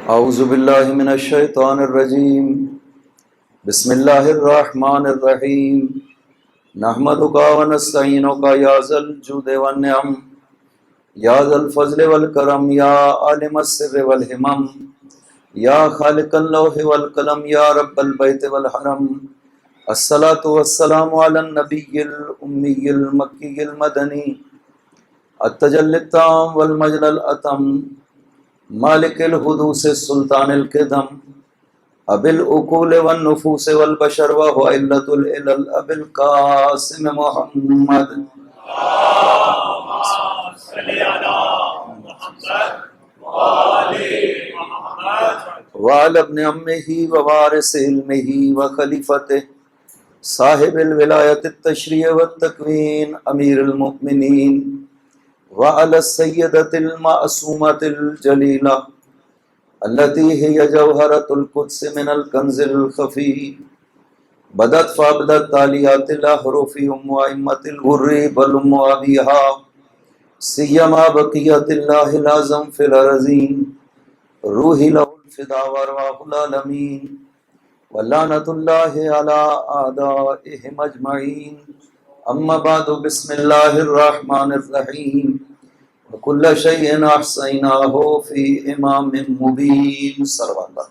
اعوذ باللہ من الشیطان الرجیم بسم اللہ الرحمن الرحیم نحمدک ونستعینک یا ذا الجود والنعم یا ذا الفضل والکرم یا عالم السر والہمم یا خالق اللوح والقلم یا رب البیت والحرم الصلاة والسلام علی النبی الامی المکی المدنی التجلی التام والمجد الاتم مالک الحدوث سلطان القدم ابی العقول والنفوس والبشر وهو علة العلل ابی القاسم محمد وعلى ابن عمه ووارث علمه وخلیفته صاحب الولایت التشریع والتکوین امیر المؤمنین وعلى السيدة المعصومة الجليلة التي هي جوهرة القدس من الكنز الخفي بدت فابدت تاليات الأحرف وأئمة الغر بل أم أبيها سيما بقية الله الأعظم في الأرضين روحي له الفداء وأرواح العالمين ولعنة الله على أعدائهم أجمعين اما بعد بسم اللہ الرحمن الرحیم وکل شیء احصیناہ فی امام مبین صلی اللہ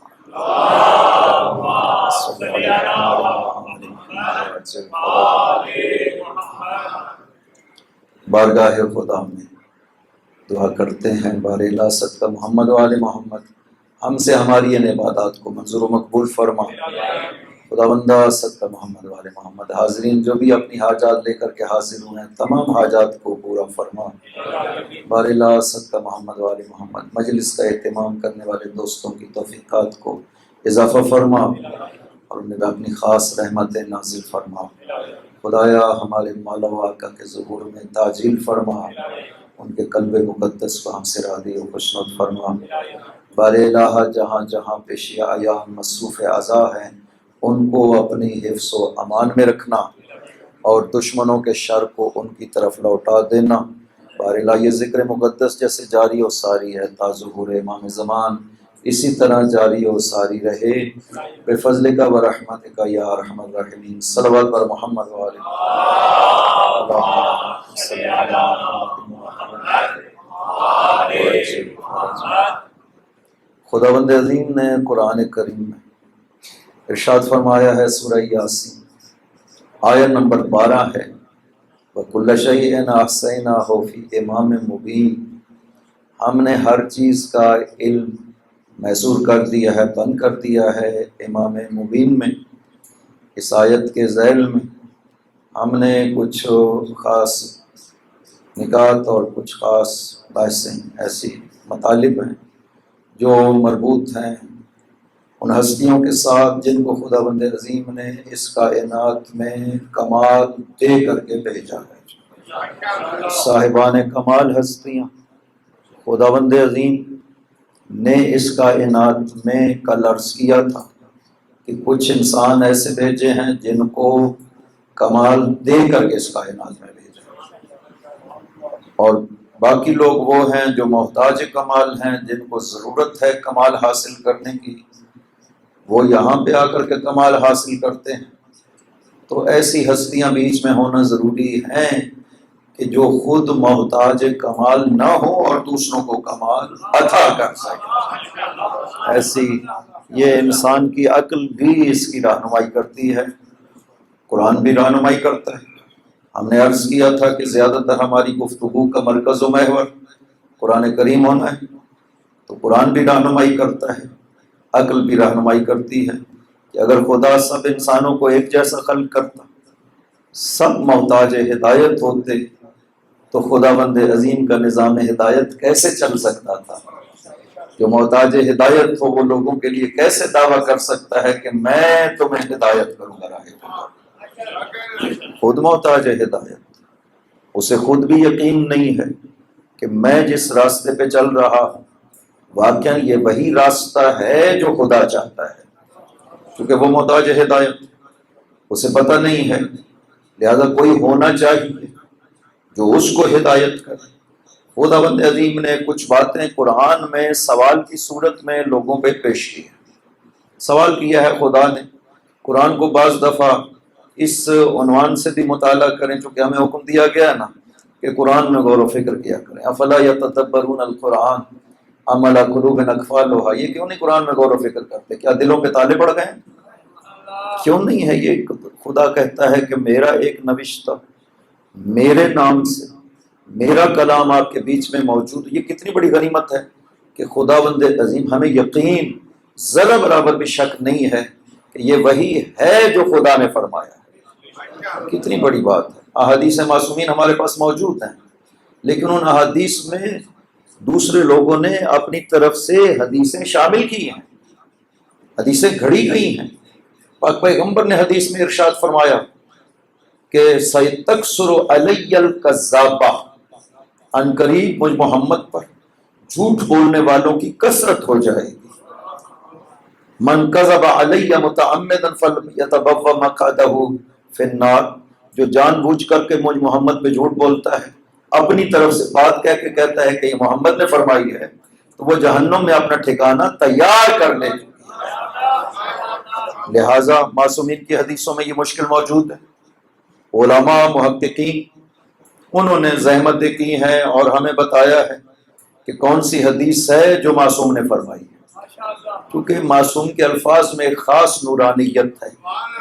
بارگاہ خدا میں دعا کرتے ہیں بار الہ صدقہ محمد و آل محمد ہم سے ہماری ان عبادات کو منظور و مقبول فرما خداوندہ صدقہ محمد والے محمد حاضرین جو بھی اپنی حاجات لے کر کے حاضر ہوئے ہیں تمام حاجات کو پورا فرما بار الہ صدقہ محمد والے محمد مجلس کا اہتمام کرنے والے دوستوں کی توفیقات کو اضافہ فرما اور انہیں اپنی خاص رحمت نازل فرما خدایا ہمارے مولا و آقا کے ظہور میں تعجیل فرما ان کے قلب مقدس کو ہم سے راضی و خوشنود فرما بار الہ جہاں جہاں پیشیاں آیا مصروف عزا ہیں ان کو اپنی حفظ و امان میں رکھنا اور دشمنوں کے شر کو ان کی طرف لوٹا دینا بار الہ یہ ذکر مقدس جیسے جاری و ساری ہے تا ظہور امام زمان اسی طرح جاری و ساری رہے بے فضل کا و رحمت کا یا ارحم الراحمین صلوات بر محمد و آل خداوند عظیم نے قرآن کریم میں ارشاد فرمایا ہے سورہ یاسین آیت نمبر 12 ہے وَكُلَّ شَيْءٍ أَحْصَيْنَاهُ فِي إِمَامٍ مُبِينٍ ہم نے ہر چیز کا علم محصور کر دیا ہے بند کر دیا ہے امام مبین میں اس آیت کے ذیل میں ہم نے کچھ خاص نکات اور کچھ خاص بحثیں ایسی مطالب ہیں جو مربوط ہیں ان ہستیوں کے ساتھ جن کو خداوند عظیم نے اس کائنات میں کمال دے کر کے بھیجا ہے صاحبان کمال ہستیاں خداوند عظیم نے اس کائنات میں کل عرض کیا تھا کہ کچھ انسان ایسے بھیجے ہیں جن کو کمال دے کر کے اس کائنات میں بھیجا اور باقی لوگ وہ ہیں جو محتاج کمال ہیں جن کو ضرورت ہے کمال حاصل کرنے کی وہ یہاں پہ آ کر کے کمال حاصل کرتے ہیں تو ایسی ہستیاں بیچ میں ہونا ضروری ہیں کہ جو خود محتاج کمال نہ ہو اور دوسروں کو کمال عطا کر سکے ایسی یہ انسان کی عقل بھی اس کی رہنمائی کرتی ہے قرآن بھی رہنمائی کرتا ہے ہم نے عرض کیا تھا کہ زیادہ تر ہماری گفتگو کا مرکز و محور قرآن کریم ہونا ہے تو قرآن بھی رہنمائی کرتا ہے عقل بھی رہنمائی کرتی ہے کہ اگر خدا سب انسانوں کو ایک جیسا خلق کرتا سب محتاج ہدایت ہوتے تو خداوند عظیم کا نظام ہدایت کیسے چل سکتا تھا جو محتاج ہدایت ہو وہ لوگوں کے لیے کیسے دعویٰ کر سکتا ہے کہ میں تمہیں ہدایت کروں گا راہ خدا خود محتاج ہدایت اسے خود بھی یقین نہیں ہے کہ میں جس راستے پہ چل رہا ہوں واقعا یہ وہی راستہ ہے جو خدا چاہتا ہے کیونکہ وہ محتاج ہدایت اسے پتہ نہیں ہے لہذا کوئی ہونا چاہیے جو اس کو ہدایت کرے خداوند عظیم نے کچھ باتیں قرآن میں سوال کی صورت میں لوگوں پہ پیش کی ہے۔ سوال کیا ہے خدا نے قرآن کو بعض دفعہ اس عنوان سے بھی مطالعہ کریں، چونکہ ہمیں حکم دیا گیا ہے نا کہ قرآن میں غور و فکر کیا کریں۔ افلا یتدبرون القرآن ام علی قلوب اقفالها، یہ کیوں نہیں قرآن میں غور و فکر کرتے؟ کیا دلوں پہ تالے پڑ گئے ہیں؟ کیوں نہیں ہے؟ یہ خدا کہتا ہے کہ میرا ایک نوشتہ میرے نام سے میرا کلام آپ کے بیچ میں موجود ہے۔ یہ کتنی بڑی غنیمت ہے کہ خداوند عظیم ہمیں یقین ذرا برابر بھی شک نہیں ہے کہ یہ وہی ہے جو خدا نے فرمایا ہے۔ کتنی بڑی بات ہے۔ احادیث معصومین ہمارے پاس موجود ہیں، لیکن ان احادیث میں دوسرے لوگوں نے اپنی طرف سے حدیثیں شامل کی ہیں، حدیثیں گھڑی گئی ہیں۔ پاک پیغمبر نے حدیث میں ارشاد فرمایا کہ سَيَتَكْسُرُ عَلَيَّ الْكَذَّابَةُ، ان قریب مجھ محمد پر جھوٹ بولنے والوں کی کثرت ہو جائے گی۔ من کذب علی متعمدا فلیتبوأ مقعدہ فی النار، جو جان بوجھ کر کے مجھ محمد پہ جھوٹ بولتا ہے، اپنی طرف سے بات کہہ کے کہتا ہے کہ یہ محمد نے فرمائی ہے، تو وہ جہنم میں اپنا ٹھکانہ تیار کر لے۔ لہٰذا معصومین کی حدیثوں میں یہ مشکل موجود ہے۔ علماء محققین انہوں نے زحمتیں کی ہیں اور ہمیں بتایا ہے کہ کون سی حدیث ہے جو معصوم نے فرمائی ہے، کیونکہ معصوم کے الفاظ میں ایک خاص نورانیت ہے۔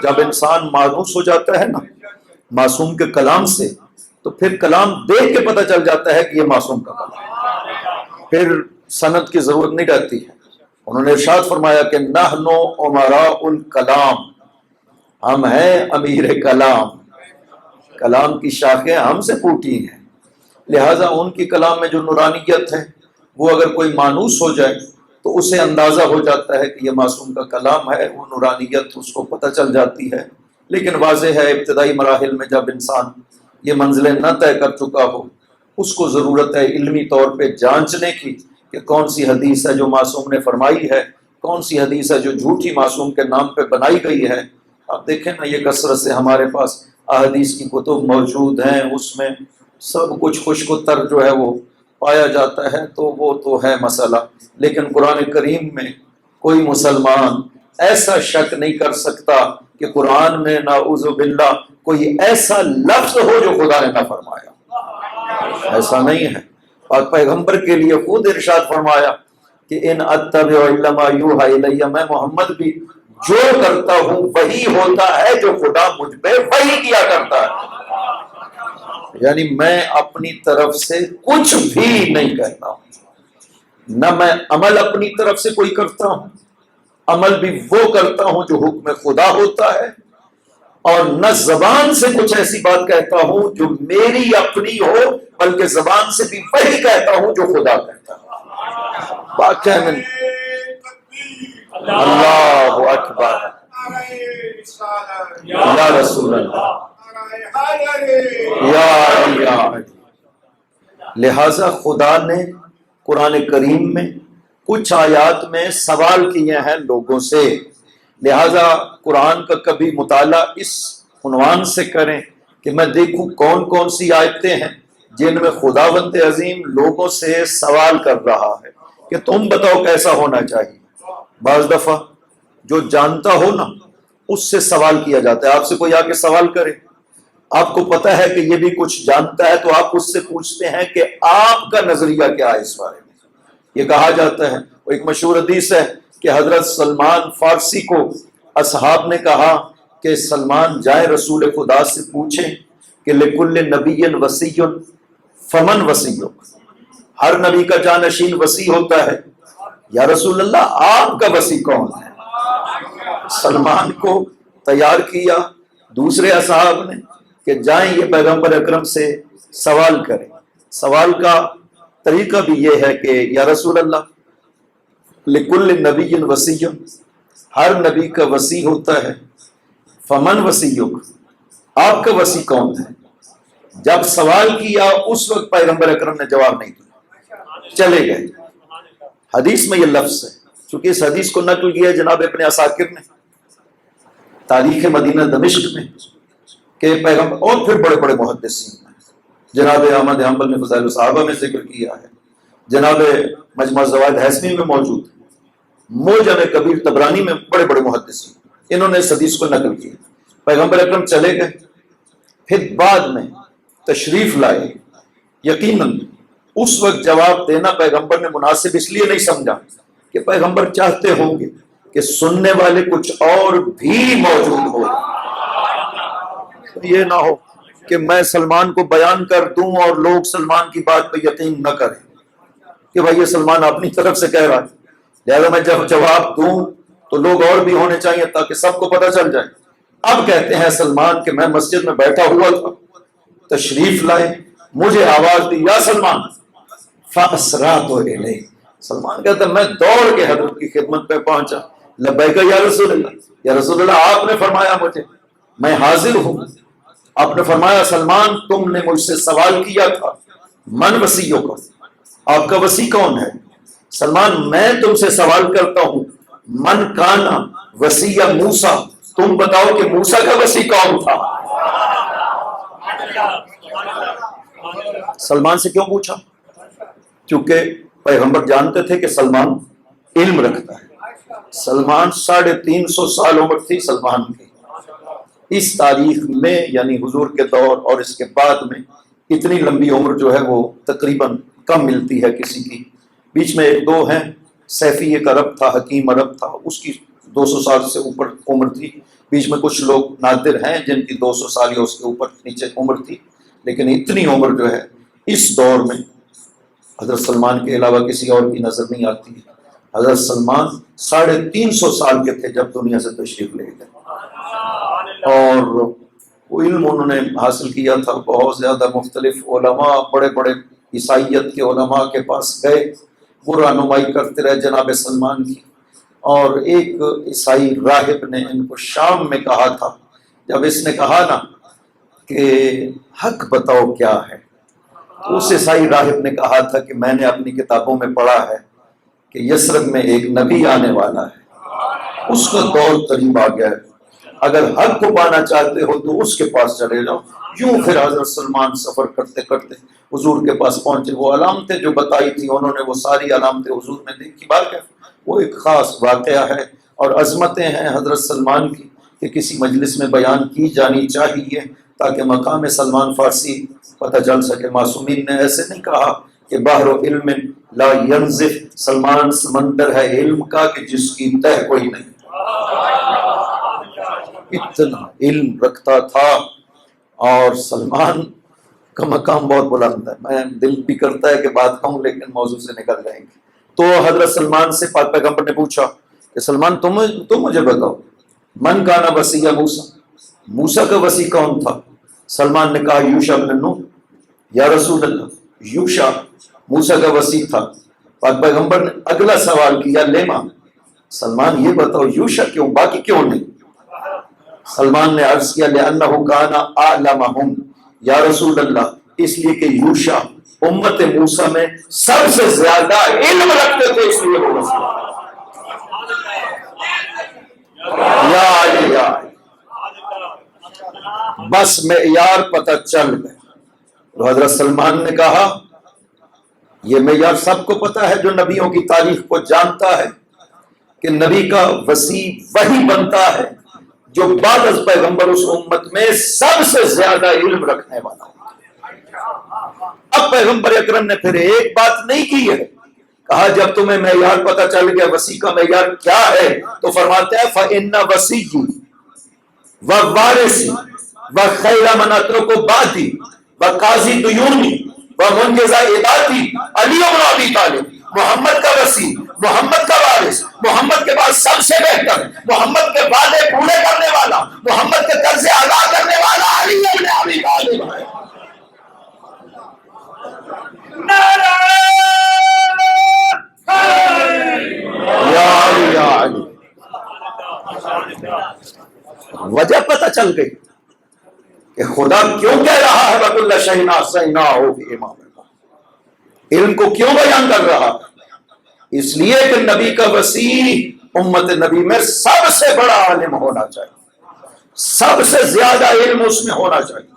جب انسان مانوس ہو جاتا ہے نا معصوم کے کلام سے، تو پھر کلام دیکھ کے پتہ چل جاتا ہے کہ یہ معصوم کا کلام ہے، پھر سند کی ضرورت نہیں رہتی ہے۔ انہوں نے ارشاد فرمایا کہ نحن امراء الکلام، ہم ہیں امیر کلام، کلام کی شاخیں ہم سے پھوٹی ہیں، لہٰذا ان کی کلام میں جو نورانیت ہے وہ اگر کوئی مانوس ہو جائے تو اسے اندازہ ہو جاتا ہے کہ یہ معصوم کا کلام ہے، وہ نورانیت اس کو پتہ چل جاتی ہے۔ لیکن واضح ہے ابتدائی مراحل میں جب انسان یہ منزلیں نہ طے کر چکا ہو، اس کو ضرورت ہے علمی طور پہ جانچنے کی کہ کون سی حدیث ہے جو معصوم نے فرمائی ہے، کون سی حدیث ہے جو جھوٹی معصوم کے نام پہ بنائی گئی ہے۔ آپ دیکھیں نا یہ کثرت سے ہمارے پاس احادیث کی کتب موجود ہیں، اس میں سب کچھ خشک و تر جو ہے وہ پایا جاتا ہے، تو وہ تو ہے مسئلہ۔ لیکن قرآن کریم میں کوئی مسلمان ایسا شک نہیں کر سکتا کہ قرآن میں نعوذ باللہ کوئی ایسا لفظ ہو جو خدا نے نہ فرمایا، ایسا نہیں ہے۔ اور پیغمبر کے لیے خود ارشاد فرمایا کہ ان اتبع الا ما یوحی الی، میں محمد بھی جو کرتا ہوں وہی ہوتا ہے جو خدا مجھ پہ وحی کیا کرتا ہے، یعنی میں اپنی طرف سے کچھ بھی نہیں کہتا ہوں، نہ میں عمل اپنی طرف سے کوئی کرتا ہوں، عمل بھی وہ کرتا ہوں جو حکم خدا ہوتا ہے، اور نہ زبان سے کچھ ایسی بات کہتا ہوں جو میری اپنی ہو، بلکہ زبان سے بھی وہی کہتا ہوں جو خدا کہتا ہے۔ بات ہے میں اللہ اکبر، یا رسول اللہ، یا علی۔ لہذا خدا نے قرآن کریم میں کچھ آیات میں سوال کیے ہیں لوگوں سے، لہذا قرآن کا کبھی مطالعہ اس عنوان سے کریں کہ میں دیکھوں کون کون سی آیتیں ہیں جن میں خداوند عظیم لوگوں سے سوال کر رہا ہے کہ تم بتاؤ کیسا ہونا چاہیے۔ بعض دفعہ جو جانتا ہو نا اس سے سوال کیا جاتا ہے۔ آپ سے کوئی آ کے سوال کرے، آپ کو پتہ ہے کہ یہ بھی کچھ جانتا ہے، تو آپ اس سے پوچھتے ہیں کہ آپ کا نظریہ کیا ہے اس بارے میں۔ یہ کہا جاتا ہے، وہ ایک مشہور حدیث ہے کہ حضرت سلمان فارسی کو اصحاب نے کہا کہ سلمان جائیں رسول خدا سے پوچھیں کہ لکل نبی وصی فمن وصیک، ہر نبی کا جانشین وصی ہوتا ہے، یا رسول اللہ آپ کا وصی کون ہے؟ سلمان کو تیار کیا دوسرے اصحاب نے کہ جائیں یہ پیغمبر اکرم سے سوال کریں۔ سوال کا طریقہ بھی یہ ہے کہ یا رسول اللہ لکل نبی وصی، ہر نبی کا وصی ہوتا ہے، فمن وصیک، آپ کا وصی کون ہے؟ جب سوال کیا اس وقت پیغمبر اکرم نے جواب نہیں دیا، چلے گئے۔ حدیث میں یہ لفظ ہے، چونکہ اس حدیث کو نقل کیا جناب ابن عساکر نے تاریخ مدینہ دمشق میں کہ پیغمبر، اور پھر بڑے بڑے محدثین ہیں جناب احمد حنبل نے فضائل الصحابہ میں ذکر کیا ہے، جناب مجموع الزوائد ہیثمی میں موجود ہے، معجم کبیر طبرانی میں بڑے بڑے محدثین انہوں نے اس حدیث کو نقل کیا۔ پیغمبر اکرم چلے گئے، پھر بعد میں تشریف لائے۔ یقیناً اس وقت جواب دینا پیغمبر نے مناسب اس لیے نہیں سمجھا کہ پیغمبر چاہتے ہوں گے کہ سننے والے کچھ اور بھی موجود ہو، یہ نہ ہو کہ میں سلمان کو بیان کر دوں اور لوگ سلمان کی بات پہ یقین نہ کریں کہ بھائی یہ سلمان اپنی طرف سے کہہ رہا ہے، لہذا میں جب جواب دوں تو لوگ اور بھی ہونے چاہیے تاکہ سب کو پتہ چل جائے۔ اب کہتے ہیں سلمان کہ میں مسجد میں بیٹھا ہوا تھا، تشریف لائے، مجھے آواز دی یا سلمان، فَأَسْرَعْتُ إِلَيْهِ، سلمان کہتا ہے میں دوڑ کے حضرت کی خدمت پہ پہنچا، لبیک یا رسول اللہ، یا رسول اللہ آپ نے فرمایا مجھے، میں حاضر ہوں۔ آپ نے فرمایا سلمان تم نے مجھ سے سوال کیا تھا من وسیعوں کا، آپ کا وسیع کون ہے؟ سلمان میں تم سے سوال کرتا ہوں من کانا وسیع موسیٰ، تم بتاؤ کہ موسیٰ کا وسیع کون تھا؟ سلمان سے کیوں پوچھا؟ کیونکہ پیغمبر جانتے تھے کہ سلمان علم رکھتا ہے۔ سلمان 350 سال عمر تھی سلمان کی، اس تاریخ میں یعنی حضور کے دور اور اس کے بعد میں اتنی لمبی عمر جو ہے وہ تقریباً کم ملتی ہے کسی کی۔ بیچ میں ایک دو ہیں، سیفی ایک عرب تھا، حکیم عرب تھا، اس کی 200 سال سے اوپر عمر تھی۔ بیچ میں کچھ لوگ نادر ہیں جن کی 200 سال یا اس کے اوپر نیچے عمر تھی، لیکن اتنی عمر جو ہے اس دور میں حضرت سلمان کے علاوہ کسی اور کی نظر نہیں آتی ہے۔ حضرت سلمان 350 سال کے تھے جب دنیا سے تشریف لے گئے، اور وہ علم انہوں نے حاصل کیا تھا۔ بہت زیادہ مختلف علماء، بڑے بڑے عیسائیت کے علماء کے پاس گئے، وہ رہنمائی کرتے رہے جناب سلمان کی۔ اور ایک عیسائی راہب نے ان کو شام میں کہا تھا، جب اس نے کہا نا کہ حق بتاؤ کیا ہے، تو اس عیسائی راہب نے کہا تھا کہ میں نے اپنی کتابوں میں پڑھا ہے کہ یثرب میں ایک نبی آنے والا ہے، اس کا دور قریب آ گیا ہے، اگر حق کو پانا چاہتے ہو تو اس کے پاس چلے جاؤ۔ یوں پھر حضرت سلمان سفر کرتے کرتے حضور کے پاس پہنچے۔ وہ علامتیں جو بتائی تھی انہوں نے وہ ساری علامتیں حضور نے دیکھی۔ بار کہ وہ ایک خاص واقعہ ہے اور عظمتیں ہیں حضرت سلمان کی کہ کسی مجلس میں بیان کی جانی چاہیے تاکہ مقام سلمان فارسی پتہ چل سکے۔ معصومین نے ایسے نہیں کہا کہ بحر علم لا ینزف، سلمان سمندر ہے علم کا کہ جس کی تہ کوئی نہیں، اتنا علم رکھتا تھا۔ اور سلمان کا مقام بہت بلند ہے، میں دل بھی کرتا ہے کہ بات کہوں لیکن موضوع سے نکل جائیں گے۔ تو حضرت سلمان سے پاک پیغمبر نے پوچھا کہ سلمان تم مجھے بتاؤ من کانا وسیع موسیٰ، موسیٰ کا وسیع کون تھا؟ سلمان نے کہا یوشع بن نون۔ یا رسول اللہ یوشع موسیٰ کا وسیع تھا۔ پاک پیغمبر نے اگلا سوال کیا لیما، سلمان یہ بتاؤ یوشع کیوں، باقی کیوں نہیں؟ سلمان نے عرض کیا لأنہ کان اعلمہم، یا رسول اللہ اس لیے کہ یوشع امت موسیٰ میں سب سے زیادہ علم رکھتے تھے، اس لیے وہ وسیع۔ یا علی یا علی، بس معیار پتہ چل گئے۔ تو حضرت سلمان نے کہا یہ معیار سب کو پتہ ہے جو نبیوں کی تاریخ کو جانتا ہے کہ نبی کا وسیع وہی بنتا ہے جو بعد از پیغمبر اس امت میں سب سے زیادہ علم رکھنے والا ہے۔ اب پیغمبر اکرم نے پھر ایک بات نہیں کی ہے، کہا جب تمہیں معیار پتہ چل گیا وسیع کا معیار کیا ہے تو فرماتے ہیں فَإِنَّ وَسِيِّ وَوَارِثِ وَخَيْرَ مَنْ أَتْرَكُ بَعْدِي وَقَاضِي دُيُونِي وَمُنْجِزَ عِبَادِي علی بن ابی طالب، محمد کا وسیع، محمد کا وارث، محمد کے بعد سب سے بہتر، محمد کے وعدے پورے کرنے والا، محمد کے قرضے ادا کرنے والا علی بن ابی طالب ہے۔ یا علی یا علی، وجہ پتہ چل گئی کہ خدا کیوں کہہ رہا ہے وَكُلَّ شَيْءٍ أَحْصَيْنَاهُ فِي إِمَامٍ مُبِينٍ، علم کو کیوں بیان کر رہا ہے؟ اس لیے کہ نبی کا وسیع امت نبی میں سب سے بڑا عالم ہونا چاہیے، سب سے زیادہ علم اس میں ہونا چاہیے۔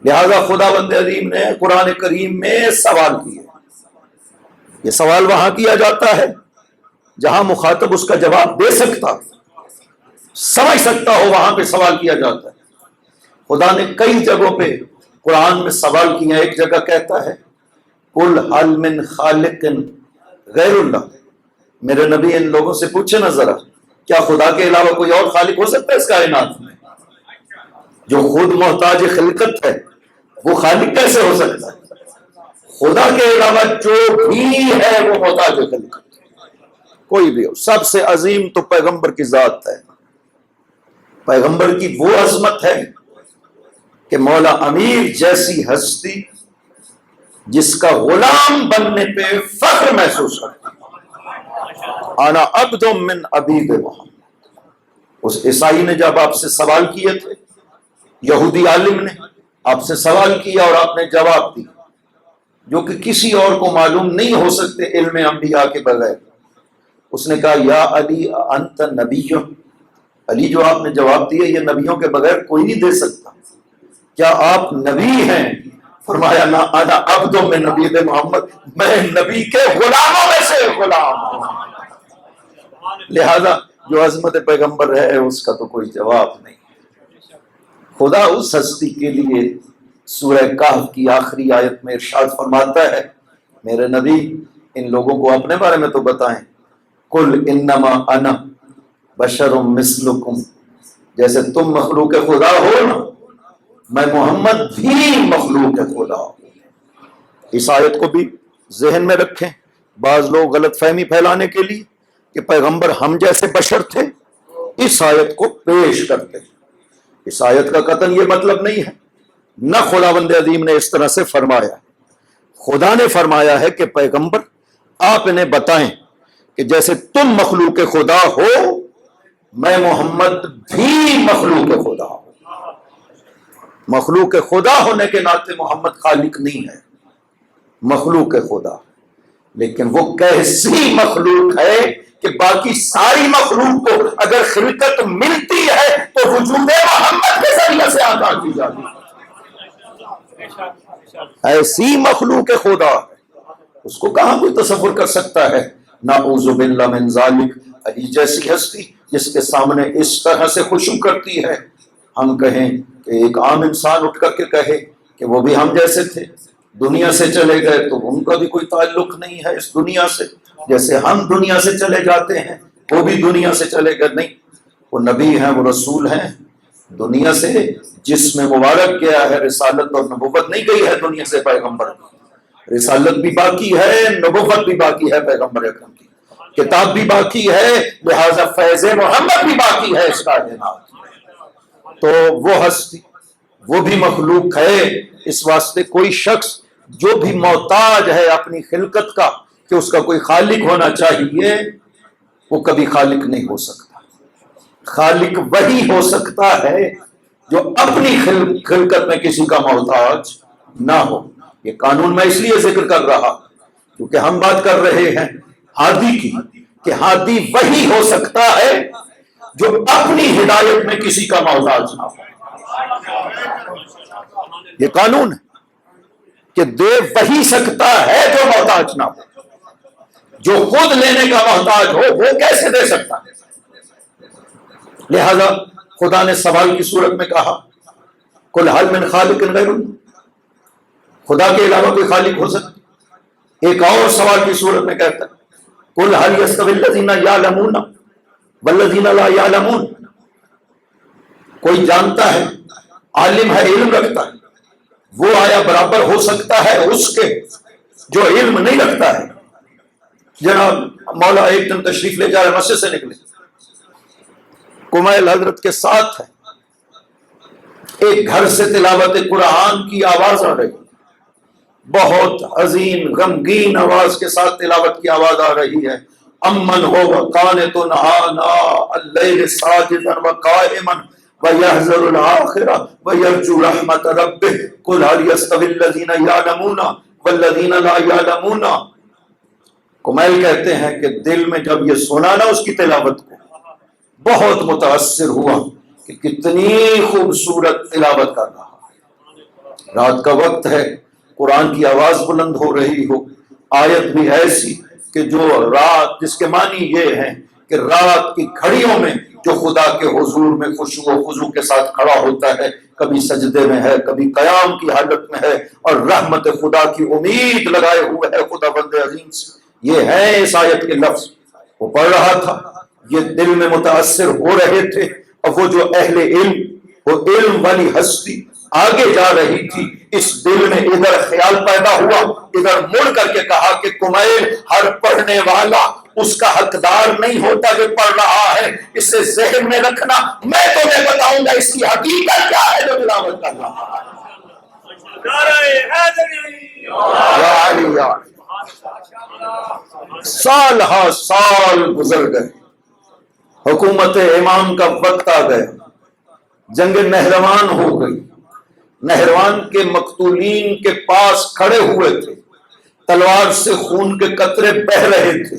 لہذا خداوند عظیم نے قرآن کریم میں سوال کیے. یہ سوال وہاں کیا جاتا ہے جہاں مخاطب اس کا جواب دے سکتا، سمجھ سکتا ہو، وہاں پہ سوال کیا جاتا ہے. خدا نے کئی جگہوں پہ قرآن میں سوال کیا. ایک جگہ کہتا ہے قل هل من خالق غیر اللہ، میرے نبی ان لوگوں سے پوچھے نا ذرا، کیا خدا کے علاوہ کوئی اور خالق ہو سکتا ہے اس کائنات میں؟ جو خود محتاج خلقت ہے وہ خالق کیسے ہو سکتا ہے؟ خدا کے علاوہ جو بھی ہے وہ محتاج خلقت، کوئی بھی ہو. سب سے عظیم تو پیغمبر کی ذات ہے. پیغمبر کی وہ عظمت ہے کہ مولا امیر جیسی ہستی جس کا غلام بننے پہ فخر محسوس کرتا ہے. انا عبد من عبید محمد. اس عیسائی نے جب آپ سے سوال کیے تھے، یہودی عالم نے آپ سے سوال کیا اور آپ نے جواب دیا جو کہ کسی اور کو معلوم نہیں ہو سکتے علم انبیاء کے بغیر. اس نے کہا یا علی انت نبی، علی جو آپ نے جواب دیا یہ نبیوں کے بغیر کوئی نہیں دے سکتا، کیا آپ نبی ہیں؟ فرمایا نا انا عبد من عبید محمد، میں نبی کے غلاموں میں سے غلام ہوں. لہذا جو عظمت پیغمبر ہے اس کا تو کوئی جواب نہیں. خدا اس ہستی کے لیے سورہ کہف کی آخری آیت میں ارشاد فرماتا ہے میرے نبی ان لوگوں کو اپنے بارے میں تو بتائیں، قل انما انا بشر مثلکم، جیسے تم مخلوق خدا ہو نا میں محمد بھی مخلوق خدا ہوں. اس آیت کو بھی ذہن میں رکھیں. بعض لوگ غلط فہمی پھیلانے کے لیے کہ پیغمبر ہم جیسے بشر تھے اس آیت کو پیش کرتے ہیں. اس آیت کا قطعاً یہ مطلب نہیں ہے، نہ خداوند عظیم نے اس طرح سے فرمایا. خدا نے فرمایا ہے کہ پیغمبر آپ انہیں بتائیں کہ جیسے تم مخلوق خدا ہو میں محمد بھی مخلوق خدا ہوں. مخلوق خدا ہونے کے ناطے محمد خالق نہیں ہے، مخلوق خدا. لیکن وہ کیسی مخلوق ہے کہ باقی ساری مخلوق کو اگر خلقت ملتی ہے تو وجود محمد کے ذریعے سے عطا کی جاتی ہے. ایسی مخلوق خدا اس کو کہاں کوئی تصور کر سکتا ہے؟ نعوذ باللہ من ذالک. علی جیسی ہستی جس کے سامنے اس طرح سے خشوع کرتی ہے، ہم کہیں کہ ایک عام انسان اٹھ کر کے کہے کہ وہ بھی ہم جیسے تھے، دنیا سے چلے گئے تو ان کا بھی کوئی تعلق نہیں ہے اس دنیا سے، جیسے ہم دنیا سے چلے جاتے ہیں وہ بھی دنیا سے چلے گئے. نہیں، وہ نبی ہیں، وہ رسول ہیں. دنیا سے جس میں مبارک گیا ہے رسالت اور نبوت نہیں گئی ہے دنیا سے پیغمبر کی. رسالت بھی باقی ہے، نبوت بھی باقی ہے پیغمبر اکرم کی، کتاب بھی باقی ہے، لہذا فیض محمد بھی باقی ہے اس کائنات. تو وہ ہستی وہ بھی مخلوق ہے. اس واسطے کوئی شخص جو بھی محتاج ہے اپنی خلقت کا کہ اس کا کوئی خالق ہونا چاہیے وہ کبھی خالق نہیں ہو سکتا. خالق وہی ہو سکتا ہے جو اپنی خلقت میں کسی کا محتاج نہ ہو. یہ قانون میں اس لیے ذکر کر رہا کیونکہ ہم بات کر رہے ہیں ہادی کی، کہ ہادی وہی ہو سکتا ہے جو اپنی ہدایت میں کسی کا محتاج نہ ہو. یہ قانون ہے کہ دے وہی سکتا ہے جو محتاج نہ ہو. جو خود لینے کا محتاج ہو وہ کیسے دے سکتا ہے؟ لہذا خدا نے سوال کی صورت میں کہا قل هل من خالق غیر اللہ، خدا کے علاوہ کوئی خالق ہو سکتا؟ ایک اور سوال کی صورت میں کہتا ہے قل هل يستوي الذين يعلمون والذين لا يعلمون. کوئی جانتا ہے، عالم ہے، علم رکھتا ہے، وہ آیا برابر ہو سکتا ہے اس کے جو علم نہیں رکھتا ہے؟ جناب مولا ایک دن تشریف لے جا رہے مسجد سے نکلے، کمیل حضرت کے ساتھ ہے، ایک گھر سے تلاوت قرآن کی آواز آ رہی، بہت عظیم غمگین آواز کے ساتھ تلاوت کی آواز آ رہی ہے. امن ہو وقانت آناء اللیل ساجدا وقائما ويحذر الآخرة ويرجو رحمة ربه قل هل يستوي الذين يعلمون والذين لا يعلمون. کمیل کہتے ہیں کہ دل میں جب یہ سنا نا اس کی تلاوت کو بہت متاثر ہوا کہ کتنی خوبصورت تلاوت کر رہا ہے. رات کا وقت ہے، قرآن کی آواز بلند ہو رہی ہو، آیت بھی ایسی کہ جو رات، جس کے معنی یہ ہیں کہ رات کی گھڑیوں میں جو خدا کے حضور میں خشوع و خضوع کے ساتھ کھڑا ہوتا ہے، کبھی سجدے میں ہے، کبھی قیام کی حالت میں ہے، اور رحمت خدا کی امید لگائے ہوئے ہے خدا بند عظیم سے. یہ ہے اس آیت کے لفظ. وہ پڑھ رہا تھا، یہ دل میں متاثر ہو رہے تھے، اور وہ جو اہل علم، وہ علم والی ہستی آگے جا رہی تھی، اس دل میں ادھر خیال پیدا ہوا، ادھر مڑ کر کے کہا کہ کمیل، ہر پڑھنے والا اس کا حقدار نہیں ہوتا جو پڑھ رہا ہے. اسے ذہن میں رکھنا، میں تمہیں بتاؤں گا اس کی حقیقت کیا ہے جو تلاوت کر رہا ہے. سال ہا سال گزر گئے، حکومت امام کا وقت آ گیا، جنگ نہروان ہو گئی. نہروان کے مقتولین کے پاس کھڑے ہوئے تھے، تلوار سے خون کے قطرے بہ رہے تھے.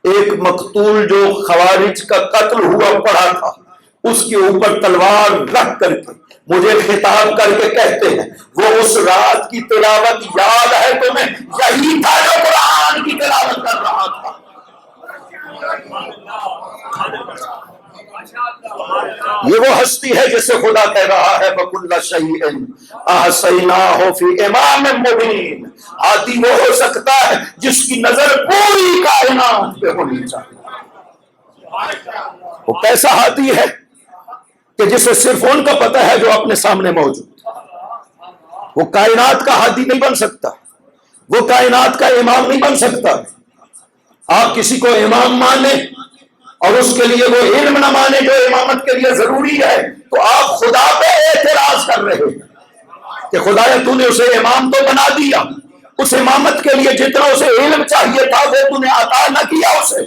ایک مقتول جو خوارج کا قتل ہوا پڑا تھا، اس کے اوپر تلوار رکھ کر کے مجھے خطاب کر کے کہتے ہیں، وہ اس رات کی تلاوت یاد ہے تمہیں؟ یہی تھا جو قرآن کی تلاوت کر رہا تھا. یہ وہ ہستی ہے جسے خدا کہہ رہا ہے وَكُلَّ شَيْءٍ أَحْصَيْنَاهُ فِي إِمَامٍ مُبِينٍ. ہاتھی وہ ہو سکتا ہے جس کی نظر پوری کائنات پہ ہونی چاہیے. وہ کیسا ہاتھی ہے کہ جسے صرف ان کا پتہ ہے جو اپنے سامنے موجود. وہ کائنات کا ہاتھی نہیں بن سکتا، وہ کائنات کا امام نہیں بن سکتا. آپ کسی کو امام مانیں اور اس کے لیے وہ علم نہ مانے جو امامت کے لیے ضروری ہے، تو آپ خدا پہ اعتراض کر رہے ہیں کہ خدایا تو نے اسے امام تو بنا دیا، اس امامت کے لیے جتنا اسے علم چاہیے تھا وہ تو نے عطا نہ کیا اسے.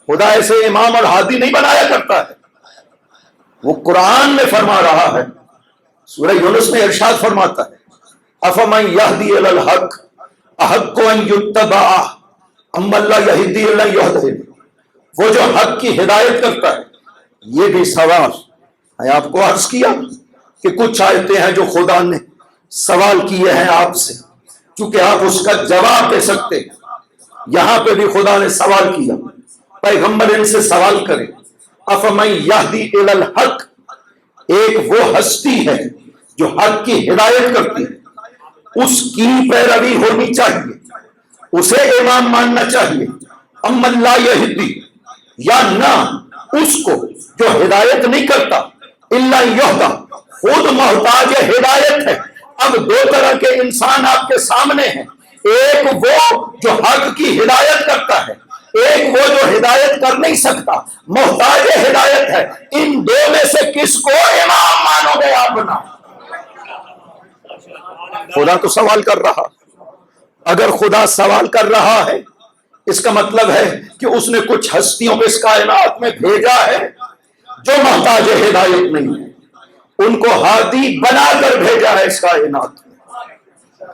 خدا ایسے امام اور ہادی نہیں بنایا کرتا ہے. وہ قرآن میں فرما رہا ہے، سورہ یونس میں ارشاد فرماتا ہے افمن یہدی الی الحق احق ان یتبع اما لا یہدی الا یہدی. وہ جو حق کی ہدایت کرتا ہے. یہ بھی سوال میں آپ کو عرض کیا کہ کچھ آیتیں ہیں جو خدا نے سوال کیے ہیں آپ سے، چونکہ آپ اس کا جواب دے سکتے. یہاں پہ بھی خدا نے سوال کیا، پیغمبر ان سے سوال کرے افمن یہدی الی الحق. ایک وہ ہستی ہے جو حق کی ہدایت کرتی ہے، اس کی پیروی ہونی چاہیے، اسے امام ماننا چاہیے. امن لا یہدی، یا نہ اس کو جو ہدایت نہیں کرتا، الا یہدا، خود محتاج ہدایت ہے. اب دو طرح کے انسان آپ کے سامنے ہیں، ایک وہ جو حق کی ہدایت کرتا ہے، ایک وہ جو ہدایت کر نہیں سکتا، محتاج ہدایت ہے. ان دو میں سے کس کو امام مانو گے آپ؟ نا خدا تو سوال کر رہا. اگر خدا سوال کر رہا ہے، اس کا مطلب ہے کہ اس نے کچھ ہستیوں کو اس کائنات میں بھیجا ہے جو محتاج ہدایت نہیں ہے، ان کو ہادی بنا کر بھیجا ہے اس کائنات میں.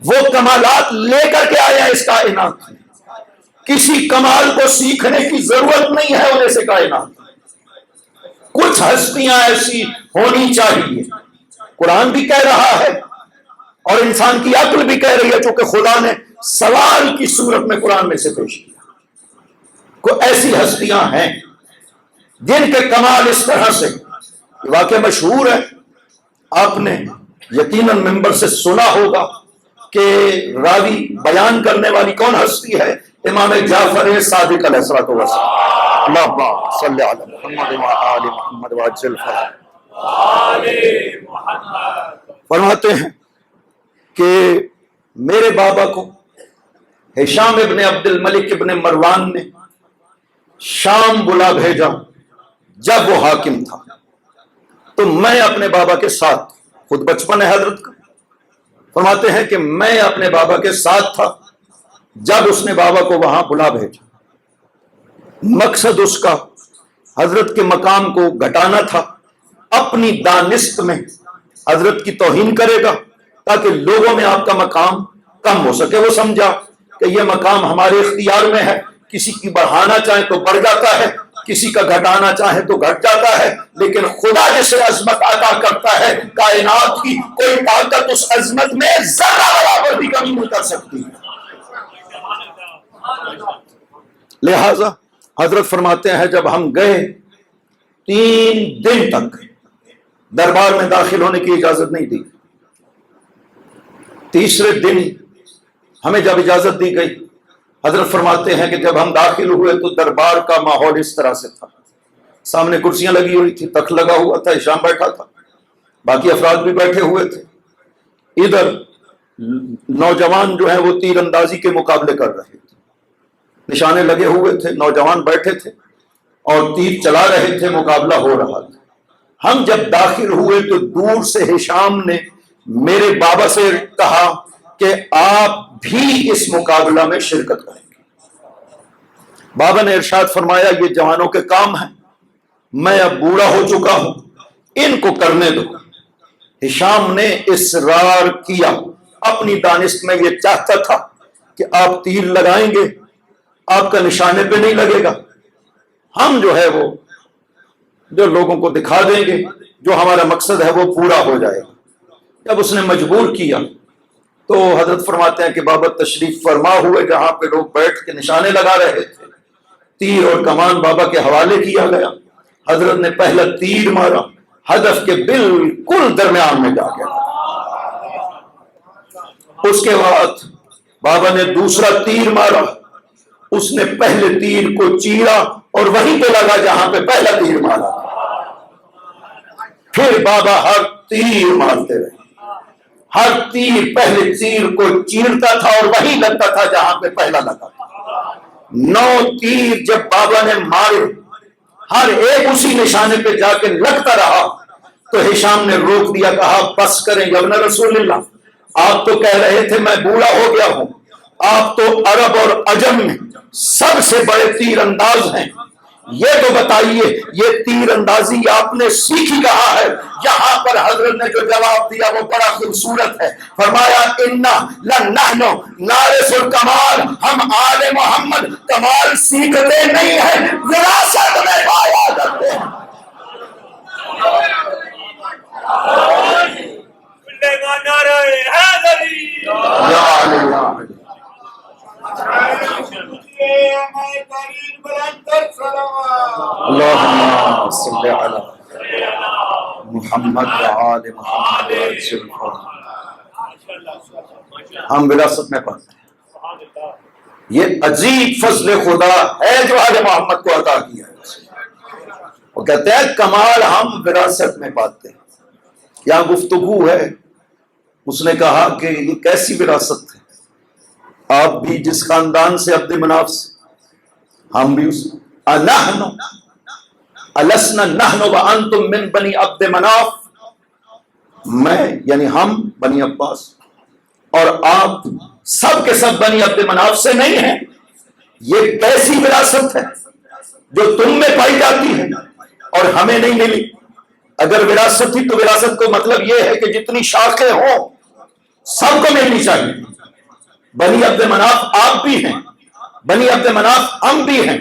وہ کمالات لے کر کے آیا ہے اس کائنات میں. کسی کمال کو سیکھنے کی ضرورت نہیں ہے انہیں سے کائنات. کچھ ہستیاں ایسی ہونی چاہیے. قرآن بھی کہہ رہا ہے اور انسان کی عقل بھی کہہ رہی ہے، چونکہ خدا نے سوال کی صورت میں قرآن میں سے پیش کیا. کوئی ایسی ہستیاں ہیں جن کے کمال اس طرح سے، واقعہ مشہور ہے، آپ نے یقیناً ممبر سے سنا ہوگا کہ راوی بیان کرنے والی کون ہستی ہے؟ امام جعفر صادق علیہ الصلوۃ والسلام. اللہم صلی علی محمد و آل محمد وعجل فرماتے ہیں کہ میرے بابا کو ہشام ابن عبد الملک ابن مروان نے شام بلا بھیجا جب وہ حاکم تھا، تو میں اپنے بابا کے ساتھ، خود بچپن ہے حضرت کا، فرماتے ہیں کہ میں اپنے بابا کے ساتھ تھا جب اس نے بابا کو وہاں بلا بھیجا. مقصد اس کا حضرت کے مقام کو گھٹانا تھا، اپنی دانست میں حضرت کی توہین کرے گا تاکہ لوگوں میں آپ کا مقام کم ہو سکے. وہ سمجھا کہ یہ مقام ہمارے اختیار میں ہے، کسی کی بڑھانا چاہیں تو بڑھ جاتا ہے، کسی کا گھٹانا چاہے تو گھٹ جاتا ہے، لیکن خدا جسے عظمت عطا کرتا ہے، کائنات کی کوئی طاقت اس عظمت میں ذرہ برابر بھی کمی نہیں کر سکتی۔ لہذا حضرت فرماتے ہیں جب ہم گئے 3 دن تک دربار میں داخل ہونے کی اجازت نہیں دی۔ تیسرے دن ہمیں جب اجازت دی گئی، حضرت فرماتے ہیں کہ جب ہم داخل ہوئے تو دربار کا ماحول اس طرح سے تھا، سامنے کرسیاں لگی ہوئی تھی، تخت لگا ہوا تھا، ہشام بیٹھا تھا، باقی افراد بھی بیٹھے ہوئے تھے۔ ادھر نوجوان جو ہیں وہ تیر اندازی کے مقابلے کر رہے تھے، نشانے لگے ہوئے تھے، نوجوان بیٹھے تھے اور تیر چلا رہے تھے، مقابلہ ہو رہا تھا۔ ہم جب داخل ہوئے تو دور سے ہشام نے میرے بابا سے کہا کہ آپ بھی اس مقابلہ میں شرکت کریں گے۔ بابا نے ارشاد فرمایا یہ جوانوں کے کام ہیں، میں اب بوڑھا ہو چکا ہوں، ان کو کرنے دو۔ ہشام نے اصرار کیا، اپنی دانست میں یہ چاہتا تھا کہ آپ تیر لگائیں گے، آپ کا نشانے پہ نہیں لگے گا، ہم جو ہے وہ جو لوگوں کو دکھا دیں گے، جو ہمارا مقصد ہے وہ پورا ہو جائے گا۔ جب اس نے مجبور کیا تو حضرت فرماتے ہیں کہ بابا تشریف فرما ہوئے جہاں پہ لوگ بیٹھ کے نشانے لگا رہے تھے، تیر اور کمان بابا کے حوالے کیا گیا۔ حضرت نے پہلا تیر مارا، ہدف کے بالکل درمیان میں جا گیا۔ اس کے بعد بابا نے دوسرا تیر مارا، اس نے پہلے تیر کو چیرا اور وہیں پہ لگا جہاں پہ پہلا تیر مارا۔ پھر بابا ہر تیر مارتے رہے، ہر تیر پہلے تیر کو چیرتا تھا اور وہیں لگتا تھا جہاں پہ پہلا لگا تھا۔ 9 تیر جب بابا نے مارے، ہر ایک اسی نشانے پہ جا کے لگتا رہا تو ہشام نے روک دیا، کہا بس کریں یا ابن رسول اللہ، آپ تو کہہ رہے تھے میں بوڑھا ہو گیا ہوں، آپ تو عرب اور عجم میں سب سے بڑے تیر انداز ہیں، یہ تو بتائیے یہ تیر اندازی آپ نے سیکھی کہاں ہے؟ یہاں پر حضرت نے جو جواب دیا وہ بڑا خوبصورت ہے، فرمایا انا لنحن نارث الکمال، ہم آل محمد کمال سیکھتے نہیں ہیں، وراثت میں پایا کرتے ہیں۔ اللہم صلی علی محمد وآل محمد۔ ہم وراثت میں پڑھتے ہیں، یہ عجیب فضل خدا ہے جو آل محمد کو عطا کیا ہے۔ وہ کہتے ہیں کمال ہم وراثت میں پاتے ہیں۔ یہاں گفتگو ہے، اس نے کہا کہ یہ کیسی وراثت ہے؟ آپ بھی جس خاندان سے عبد مناف سے، ہم بھی اس نحن السنا نحن وانتم من بنی عبد مناف، میں یعنی ہم بنی عباس اور آپ سب کے سب بنی عبد مناف سے نہیں ہیں۔ یہ کیسی وراثت ہے جو تم میں پائی جاتی ہے اور ہمیں نہیں ملی؟ اگر وراثت تھی تو وراثت کو مطلب یہ ہے کہ جتنی شاخیں ہوں سب کو ملنی چاہیے۔ بنی عبد مناف آپ بھی ہیں، بنی عبد مناف ہم بھی ہیں،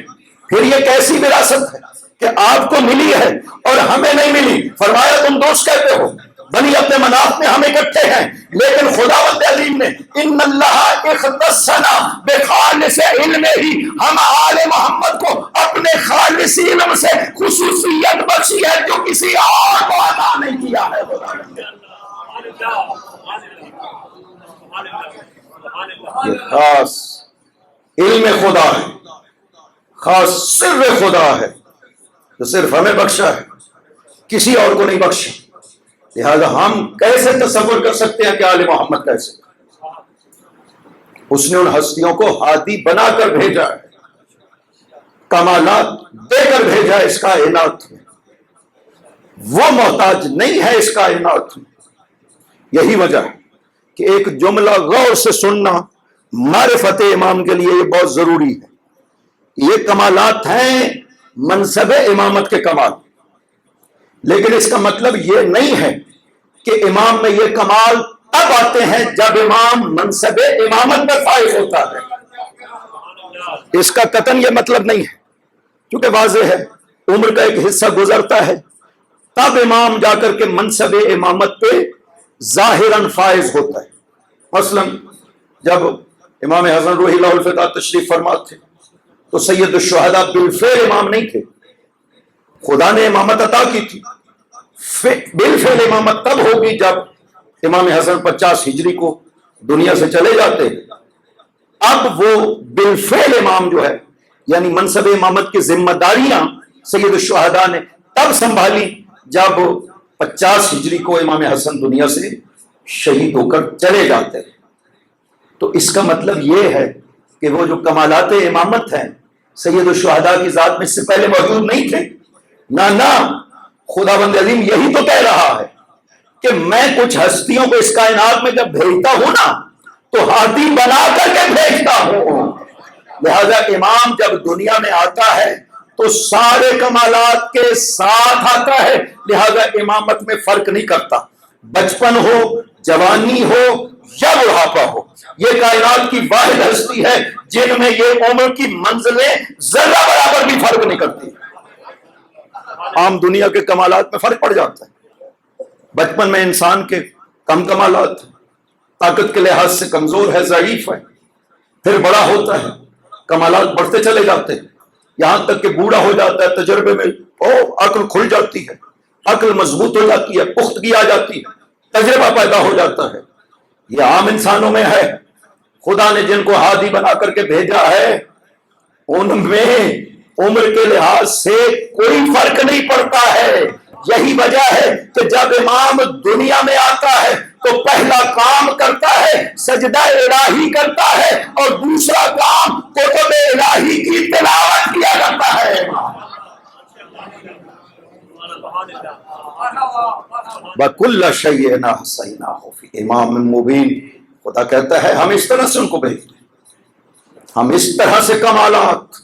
پھر یہ کیسی وراثت ہے کہ آپ کو ملی ہے اور ہمیں نہیں ملی؟ فرمایا تم دوست کہتے ہو، بنی عبد مناف میں ہم اکٹھے ہیں، لیکن خداوند عظیم نے ان اللہ اختصنا بخالص علم ہی، ہم آل محمد کو اپنے خالص علم سے خصوصیت بخشی ہے جو کسی اور کو عطا نہیں کیا ہے۔ یہ خاص علم خدا ہے، خاص سر خدا ہے جو صرف ہمیں بخشا ہے، کسی اور کو نہیں بخشا۔ لہذا ہم کیسے تصور کر سکتے ہیں کہ آل محمد کیسے؟ اس نے ان ہستیوں کو ہادی بنا کر بھیجا ہے، کمالات دے کر بھیجا ہے اس کائنات میں، وہ محتاج نہیں ہے اس کائنات میں۔ یہی وجہ ہے کہ ایک جملہ غور سے سننا معرفت امام کے لیے یہ بہت ضروری ہے۔ یہ کمالات ہیں منصب امامت کے کمال، لیکن اس کا مطلب یہ نہیں ہے کہ امام میں یہ کمال تب آتے ہیں جب امام منصب امامت میں فائز ہوتا ہے۔ اس کا قطعاً یہ مطلب نہیں ہے، کیونکہ واضح ہے عمر کا ایک حصہ گزرتا ہے، تب امام جا کر کے منصب امامت پہ ظاہراً فائز ہوتا ہے۔ مثلا جب امام حسن روحی اللہ الفقہ تشریف فرما تھے تو سید الشہداء بالفعل امام نہیں تھے، خدا نے امامت عطا کی تھی۔ بالفعل امامت تب ہوگی جب امام حسن 50 ہجری کو دنیا سے چلے جاتے۔ اب وہ بالفعل امام جو ہے، یعنی منصب امامت کی ذمہ داریاں سید الشہداء نے تب سنبھالی جب 50 ہجری کو امام حسن دنیا سے شہید ہو کر چلے جاتے۔ تو اس کا مطلب یہ ہے کہ وہ جو کمالات امامت ہیں سید الشہداء کی ذات میں اس سے پہلے موجود نہیں تھے۔ نہ خداوند عظیم یہی تو کہہ رہا ہے کہ میں کچھ ہستیوں کو اس کائنات میں جب بھیجتا ہوں نا تو ہاتھی بنا کر کے بھیجتا ہوں، لہذا امام جب دنیا میں آتا ہے تو سارے کمالات کے ساتھ آتا ہے، لہذا امامت میں فرق نہیں کرتا، بچپن ہو، جوانی ہو یا بڑھاپا ہو۔ یہ کائنات کی واحد ہستی ہے جن میں یہ عمر کی منزلیں ذرہ برابر بھی فرق نہیں کرتی۔ عام دنیا کے کمالات میں فرق پڑ جاتا ہے، بچپن میں انسان کے کم کمالات، طاقت کے لحاظ سے کمزور ہے، ضعیف ہے، پھر بڑا ہوتا ہے، کمالات بڑھتے چلے جاتے ہیں، یہاں تک کہ بوڑھا ہو جاتا ہے، تجربے میں عقل کھل جاتی ہے، عقل مضبوط ہو جاتی ہے، پختگی آ جاتی ہے، تجربہ پیدا ہو جاتا ہے۔ یہ عام انسانوں میں ہے۔ خدا نے جن کو ہادی بنا کر کے بھیجا ہے ان میں عمر کے لحاظ سے کوئی فرق نہیں پڑتا ہے۔ یہی وجہ ہے کہ جب امام دنیا میں آتا ہے تو پہلا کام کرتا ہے سجدہ الہی کرتا ہے اور دوسرا کام کتب الہی کی تلاوت کیا کرتا ہے۔ وَكُلَّ شَيْءٍ أَحْصَيْنَاهُ فِي إِمَامٍ مُبِينٍ۔ خدا کہتا ہے ہم اس طرح سے ان کو بھیجتے ہیں، ہم اس طرح سے کمالات،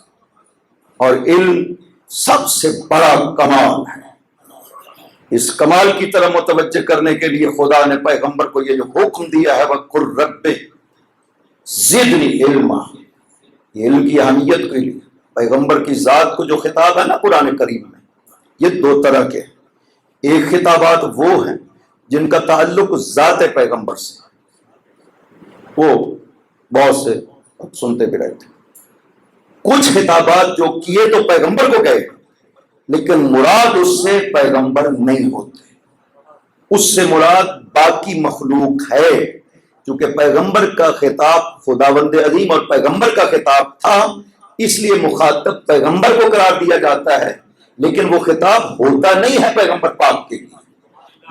اور علم سب سے بڑا کمال ہے۔ اس کمال کی طرح متوجہ کرنے کے لیے خدا نے پیغمبر کو یہ جو حکم دیا ہے وَقُلْ رَبِّ زِدْنِی عِلْمًا، یہ علم کی اہمیت کے لیے پیغمبر کی ذات کو جو خطاب ہے نا قرآن کریم میں، یہ دو طرح کے۔ ایک خطابات وہ ہیں جن کا تعلق ذات پیغمبر سے، وہ بہت سے سنتے بھی رہتے۔ کچھ خطابات جو کیے تو پیغمبر کو گئے لیکن مراد اس سے پیغمبر نہیں ہوتے، اس سے مراد باقی مخلوق ہے، کیونکہ پیغمبر کا خطاب خداوند عظیم اور پیغمبر کا خطاب تھا، اس لیے مخاطب پیغمبر کو قرار دیا جاتا ہے، لیکن وہ خطاب ہوتا نہیں ہے پیغمبر پاک کے لیے۔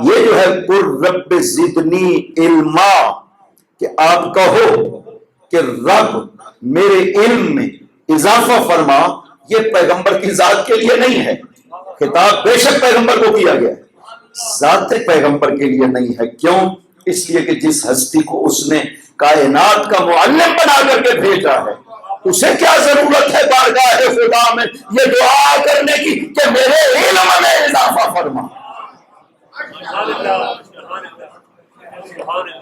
یہ جو ہے قُلْ رَبِّ زِدْنِی عِلْمًا، کہ آپ کہو کہ رب میرے علم میں اضافہ فرما، یہ پیغمبر کی ذات کے لیے نہیں ہے۔ خطاب بے شک پیغمبر کو کیا گیا ہے، ذات پیغمبر کے لیے نہیں ہے۔ کیوں؟ اس لیے کہ جس ہستی کو اس نے کائنات کا معلم بنا کر کے بھیجا ہے، اسے کیا ضرورت ہے بارگاہ خدا میں یہ دعا کرنے کی کہ میرے علم میں اضافہ فرما۔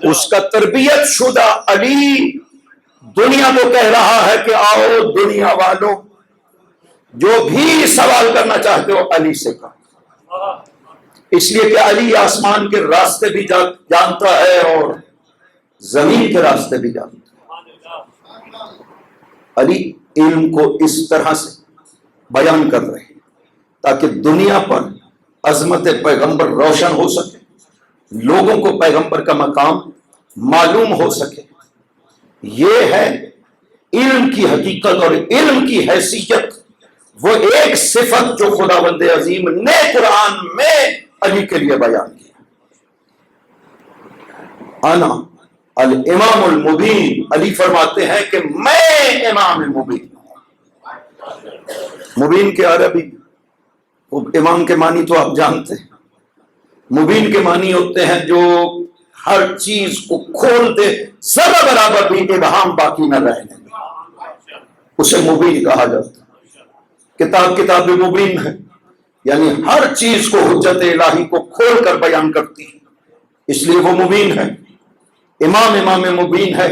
اس کا تربیت شدہ علی دنیا کو کہہ رہا ہے کہ آؤ دنیا والوں، جو بھی سوال کرنا چاہتے ہو علی سے کہو، اس لیے کہ علی آسمان کے راستے بھی جانتا ہے اور زمین کے راستے بھی جانتا ہے۔ علی علم کو اس طرح سے بیان کر رہے ہیں تاکہ دنیا پر عظمت پیغمبر روشن ہو سکے، لوگوں کو پیغمبر کا مقام معلوم ہو سکے۔ یہ ہے علم کی حقیقت اور علم کی حیثیت، وہ ایک صفت جو خداوند عظیم نے قرآن میں علی کے لیے بیان کی۔ انا الامام المبین، علی فرماتے ہیں کہ میں امام مبین ہوں۔ مبین کے عربی، امام کے معنی تو آپ جانتے ہیں، مبین کے معنی ہوتے ہیں جو ہر چیز کو کھول دے، ذرہ برابر بھی ابہام باقی نہ رہنے دے، اسے مبین کہا جاتا ہے۔ کتاب مبین ہے، یعنی ہر چیز کو حجت الہی کو کھول کر بیان کرتی ہے، اس لیے وہ مبین ہے۔ امام مبین ہے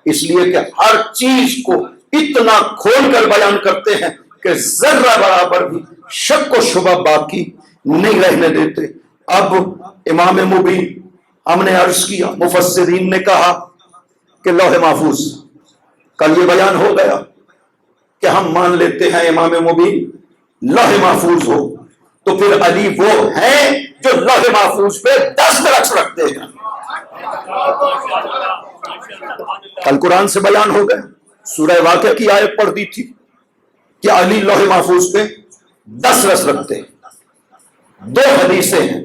اس لیے کہ ہر چیز کو اتنا کھول کر بیان کرتے ہیں کہ ذرہ برابر بھی شک و شبہ باقی نہیں رہنے دیتے۔ اب امام مبین، ہم نے عرض کیا، مفسرین نے کہا کہ لوح محفوظ، کل یہ بیان ہو گیا کہ ہم مان لیتے ہیں امام مبین لوح محفوظ ہو، تو پھر علی وہ ہیں جو لوح محفوظ پہ دستخط رکھتے ہیں۔ کل قرآن سے بیان ہو گیا، سورہ واقعہ کی آیت پڑھ دی تھی کہ علی لوح محفوظ پہ دستخط رکھتے ہیں۔ دو حدیثیں ہیں،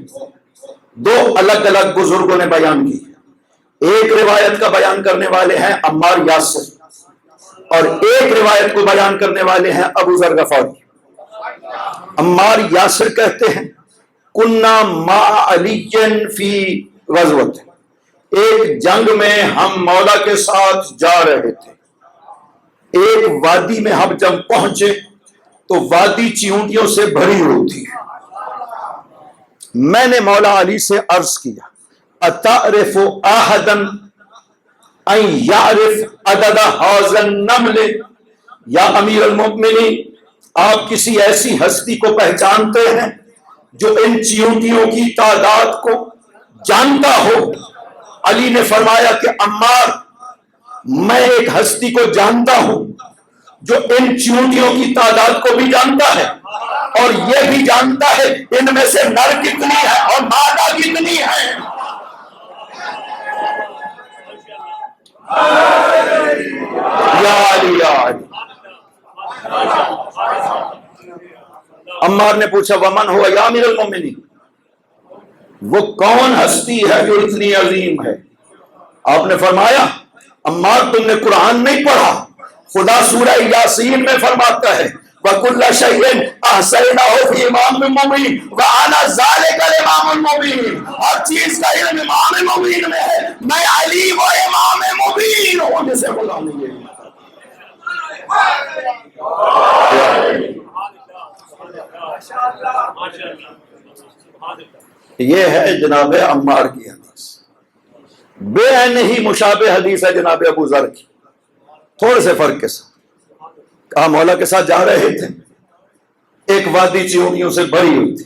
دو الگ الگ بزرگوں نے بیان کی۔ ایک روایت کا بیان کرنے والے ہیں عمار یاسر، اور ایک روایت کو بیان کرنے والے ہیں ابو ذر غفاری۔ عمار یاسر کہتے ہیں کننا مع علی فی غزوت، ایک جنگ میں ہم مولا کے ساتھ جا رہے تھے، ایک وادی میں ہم جب پہنچے تو وادی چیونٹیوں سے بھری ہوئی تھی۔ میں نے مولا علی سے عرض کیا اتعرف احدا ان یعرف عدد ھذا النمل، یا امیر المؤمنین آپ کسی ایسی ہستی کو پہچانتے ہیں جو ان چیونٹیوں کی تعداد کو جانتا ہو؟ علی نے فرمایا کہ عمار، میں ایک ہستی کو جانتا ہوں جو ان چیونٹیوں کی تعداد کو بھی جانتا ہے، اور یہ بھی جانتا ہے ان میں سے نر کتنی ہے اور مادہ کتنی ہے۔ یا علی یا علی۔ عمار نے پوچھا ومن ہوا یا امیر المومنین، وہ کون ہستی ہے جو اتنی عظیم ہے؟ آپ نے فرمایا عمار تم نے قرآن نہیں پڑھا، خدا سورہ یاسین میں فرماتا ہے وَكُلَّ شَيْءٍ أَحْصَيْنَاهُ فِي إِمَامٍ مُّبِينٍ وَأَنَا ذَلِكَ الْإِمَامُ الْمُبِينُ۔ ہر چیز کا علم امام مبین میں ہے، میں علی وہ امام مبین ہوں جسے خدا نے یہ یہ ہے جناب عمار کی حدیث، بے عین ہی مشابہ حدیث ہے جناب ابو ذر کی، تھوڑے سے فرق کے ساتھ۔ کہا مولا کے ساتھ جا رہے تھے، ایک وادی چیونٹیوں سے بھری ہوئی تھی،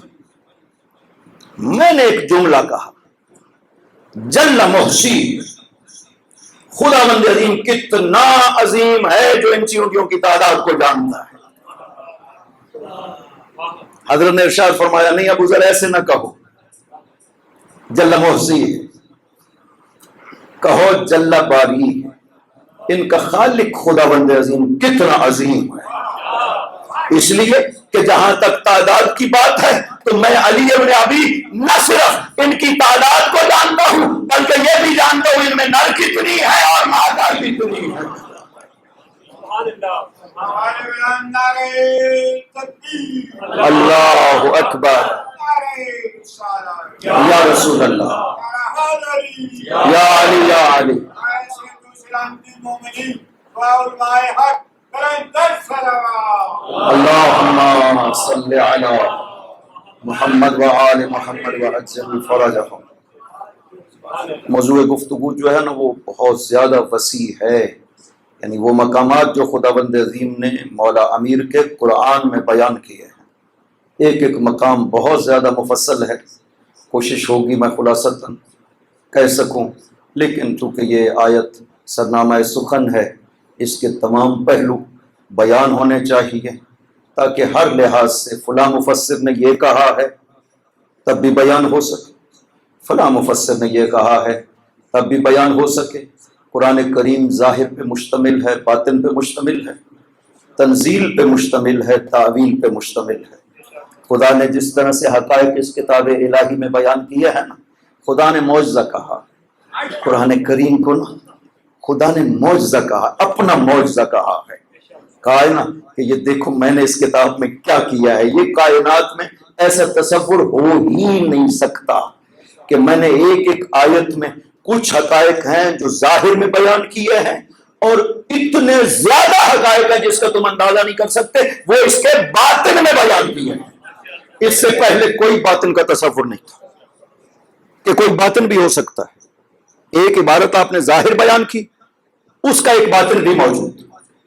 میں نے ایک جملہ کہا جل محصی، خدا بند عظیم کتنا عظیم ہے جو ان چیونٹیوں کی تعداد کو جانتا ہے۔ حضرت نے ارشاد فرمایا نہیں ابو ذر ایسے نہ کہو، جل محصی کہو جل باری، ان کا خالق خدا بند عظیم کتنا عظیم ہے۔ اس لیے کہ جہاں تک تعداد کی بات ہے تو میں علی ابن ابی نہ صرف ان کی تعداد کو جانتا ہوں بلکہ یہ بھی جانتا ہوں ان میں نر کتنی ہے اور مادہ کتنی ہے۔ اللہ اکبر، یا رسول اللہ، یا علی یا علی۔ اللہم صلی علی محمد وآل محمد وعجل فرجہم۔ موضوع گفتگو جو ہے نا وہ بہت زیادہ وسیع ہے، یعنی وہ مقامات جو خدا بند عظیم نے مولا امیر کے قرآن میں بیان کیے ہیں، ایک ایک مقام بہت زیادہ مفصل ہے، کوشش ہوگی میں خلاصتاً کہہ سکوں، لیکن چونکہ یہ آیت سرنامہ سخن ہے اس کے تمام پہلو بیان ہونے چاہیے تاکہ ہر لحاظ سے فلاں مفسر نے یہ کہا ہے تب بھی بیان ہو سکے، فلاں مفسر نے یہ کہا ہے تب بھی بیان ہو سکے۔ قرآن کریم ظاہر پہ مشتمل ہے، باطن پہ مشتمل ہے، تنزیل پہ مشتمل ہے، تعویل پہ مشتمل ہے۔ خدا نے جس طرح سے حقائق اس کتاب الہی میں بیان کیے ہیں نا، خدا نے معجزہ کہا قرآن کریم کو، نا خدا نے معجزہ کہا، اپنا معجزہ کہا ہے، کہا ہے نا کہ یہ دیکھو میں نے اس کتاب میں کیا کیا ہے۔ یہ کائنات میں ایسا تصور ہو ہی نہیں سکتا کہ میں نے ایک ایک آیت میں کچھ حقائق ہیں جو ظاہر میں بیان کیے ہیں، اور اتنے زیادہ حقائق ہیں جس کا تم اندازہ نہیں کر سکتے وہ اس کے باطن میں بیان کیے ہیں۔ اس سے پہلے کوئی باطن کا تصور نہیں تھا کہ کوئی باطن بھی ہو سکتا ہے۔ ایک عبارت آپ نے ظاہر بیان کی، اس کا ایک باطن بھی موجود،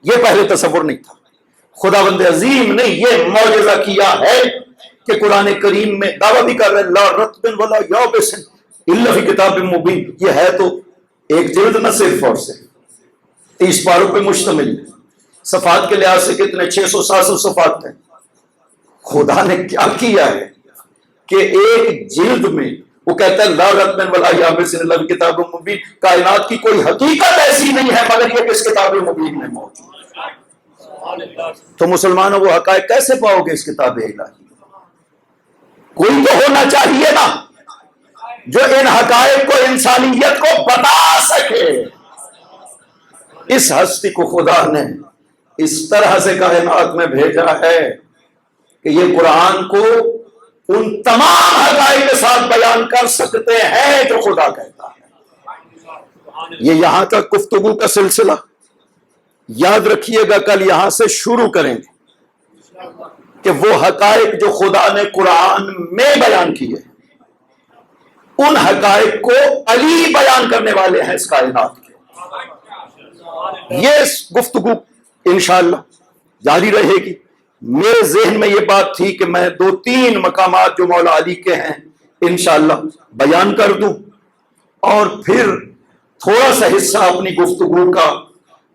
یہ پہلے تصور نہیں تھا۔ خداوند عظیم نے یہ معجزہ کیا ہے کہ قرآن کریم میں دعویٰ بھی کر رہے ہیں لا رطب ولا یابس الا فی کتاب مبین. یہ ہے تو ایک جلد نہ صرف اور صرف 30 پاروں پہ مشتمل ہے. صفحات کے لحاظ سے کتنے 600-700 صفحات ہیں. خدا نے کیا کیا ہے کہ ایک جلد میں وہ کہتا ہے لا رطب ولا یابس الا فی کتاب مبین. کائنات کی کوئی حقیقت ایسی نہیں ہے مگر یہ کہ اس کتاب مبین میں موجود. تو مسلمانوں وہ حقائق کیسے پاؤ گے اس کتاب الہی؟ کوئی تو ہونا چاہیے نا جو ان حقائق کو انسانیت کو بتا سکے. اس ہستی کو خدا نے اس طرح سے کائنات میں بھیجا ہے کہ یہ قرآن کو ان تمام حقائق کے ساتھ بیان کر سکتے ہیں جو خدا کہتا ہے. یہ یہاں تک گفتگو کا سلسلہ یاد رکھیے گا. کل یہاں سے شروع کریں گے کہ وہ حقائق جو خدا نے قرآن میں بیان کیے ان حقائق کو علی بیان کرنے والے ہیں اس کائنات کے. یہ گفتگو انشاءاللہ جاری رہے گی. میرے ذہن میں یہ بات تھی کہ میں 2-3 مقامات جو مولا علی کے ہیں انشاءاللہ بیان کر دوں اور پھر تھوڑا سا حصہ اپنی گفتگو کا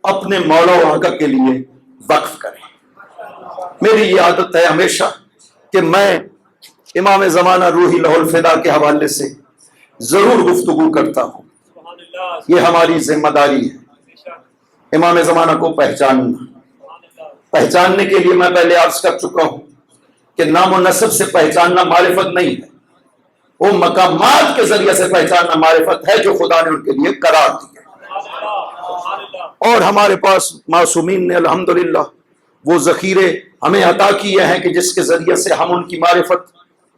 اپنے مولا و آقا کے لیے وقف کریں. میری یہ عادت ہے ہمیشہ کہ میں امام زمانہ روحی لہو الفدا کے حوالے سے ضرور گفتگو کرتا ہوں. یہ ہماری ذمہ داری ہے امام زمانہ کو پہچاننا. پہچاننے کے لیے میں پہلے عرض کر چکا ہوں کہ نام و نسب سے پہچاننا معرفت نہیں ہے. وہ مقامات کے ذریعے سے پہچاننا معرفت ہے جو خدا نے ان کے لیے قرار دی. اور ہمارے پاس معصومین نے الحمدللہ وہ ذخیرے ہمیں عطا کیے ہیں کہ جس کے ذریعے سے ہم ان کی معرفت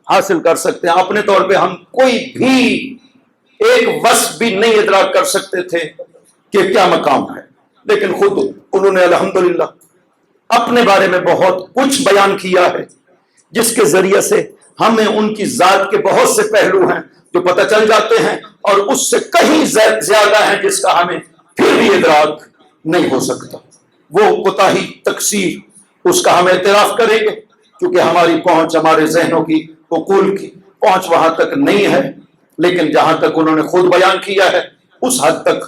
حاصل کر سکتے ہیں. اپنے طور پہ ہم کوئی بھی ایک وصف بھی نہیں ادراک کر سکتے تھے کہ کیا مقام ہے، لیکن خود انہوں نے الحمدللہ اپنے بارے میں بہت کچھ بیان کیا ہے جس کے ذریعے سے ہمیں ان کی ذات کے بہت سے پہلو ہیں جو پتہ چل جاتے ہیں اور اس سے کہیں زیادہ ہیں جس کا ہمیں پھر بھی ادراک نہیں ہو سکتا. وہ کوتاہی تقصیر اس کا ہم اعتراف کریں گے کیونکہ ہماری پہنچ ہمارے ذہنوں کی عقول کی پہنچ وہاں تک نہیں ہے. لیکن جہاں تک انہوں نے خود بیان کیا ہے اس حد تک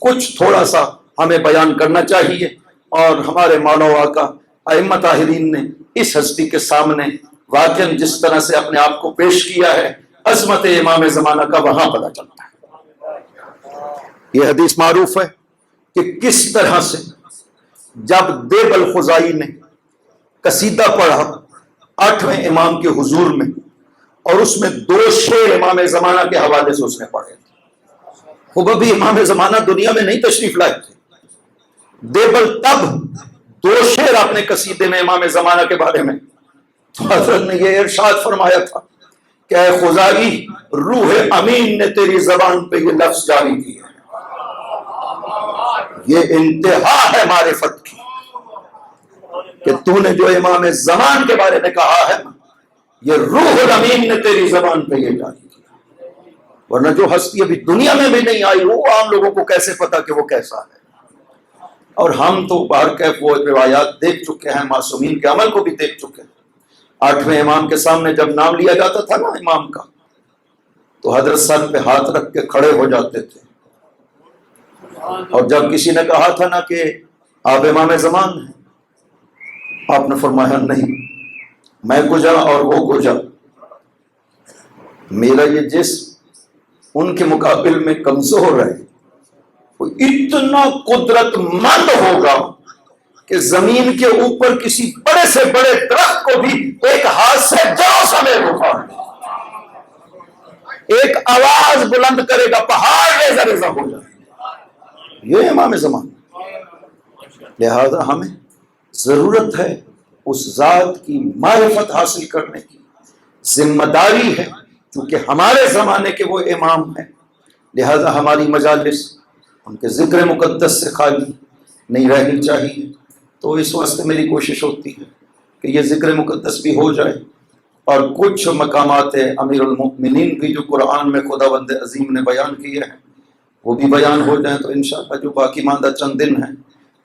کچھ تھوڑا سا ہمیں بیان کرنا چاہیے. اور ہمارے مولا و آقا ائمہ طاہرین نے اس ہستی کے سامنے واقعاً جس طرح سے اپنے آپ کو پیش کیا ہے عظمت امام زمانہ کا وہاں پتہ چلتا ہے. یہ حدیث معروف ہے کہ کس طرح سے جب دیب الخزائی نے قصیدہ پڑھا 8ویں امام کے حضور میں اور اس میں 2 شعر امام زمانہ کے حوالے سے اس نے پڑھے تھے. وہ ابھی امام زمانہ دنیا میں نہیں تشریف لائے تھے. دیبل تب 2 شعر اپنے قصیدے میں امام زمانہ کے بارے میں تو حضرت نے یہ ارشاد فرمایا تھا کہ اے خزائی روح امین نے تیری زبان پہ یہ لفظ جاری کیا ہے. یہ انتہا ہے معرفت کی کہ تو نے جو امام زمان کے بارے میں کہا ہے یہ روح الامین نے تیری زبان پہ یہ جاری کیا. ورنہ جو ہستی ابھی دنیا میں بھی نہیں آئی وہ عام لوگوں کو کیسے پتا کہ وہ کیسا ہے. اور ہم تو باہر کیف وہ روایات دیکھ چکے ہیں، معصومین کے عمل کو بھی دیکھ چکے ہیں. 8ویں امام کے سامنے جب نام لیا جاتا تھا نا امام کا تو حضرت سر پہ ہاتھ رکھ کے کھڑے ہو جاتے تھے. اور جب کسی نے کہا تھا نا کہ آپ امام زمان ہیں آپ نے فرمایا نہیں میں گجا اور وہ گجا، میرا یہ جسم ان کے مقابل میں کمزور ہے. وہ اتنا قدرت مند ہوگا کہ زمین کے اوپر کسی بڑے سے بڑے درخت کو بھی ایک ہاتھ سے جڑوں سمیت اٹھا ایک آواز بلند کرے گا پہاڑ ریزہ ریزہ ہو جائے. یہ امام زمان. لہذا ہمیں ضرورت ہے اس ذات کی معرفت حاصل کرنے کی. ذمہ داری ہے کیونکہ ہمارے زمانے کے وہ امام ہیں. لہذا ہماری مجالس ان کے ذکر مقدس سے خالی نہیں رہنی چاہیے. تو اس واسطے میری کوشش ہوتی ہے کہ یہ ذکر مقدس بھی ہو جائے اور کچھ مقامات امیر المؤمنین بھی جو قرآن میں خداوند عظیم نے بیان کیے ہیں وہ بھی بیان ہو جائیں. تو انشاءاللہ جو باقی ماندہ چند دن ہیں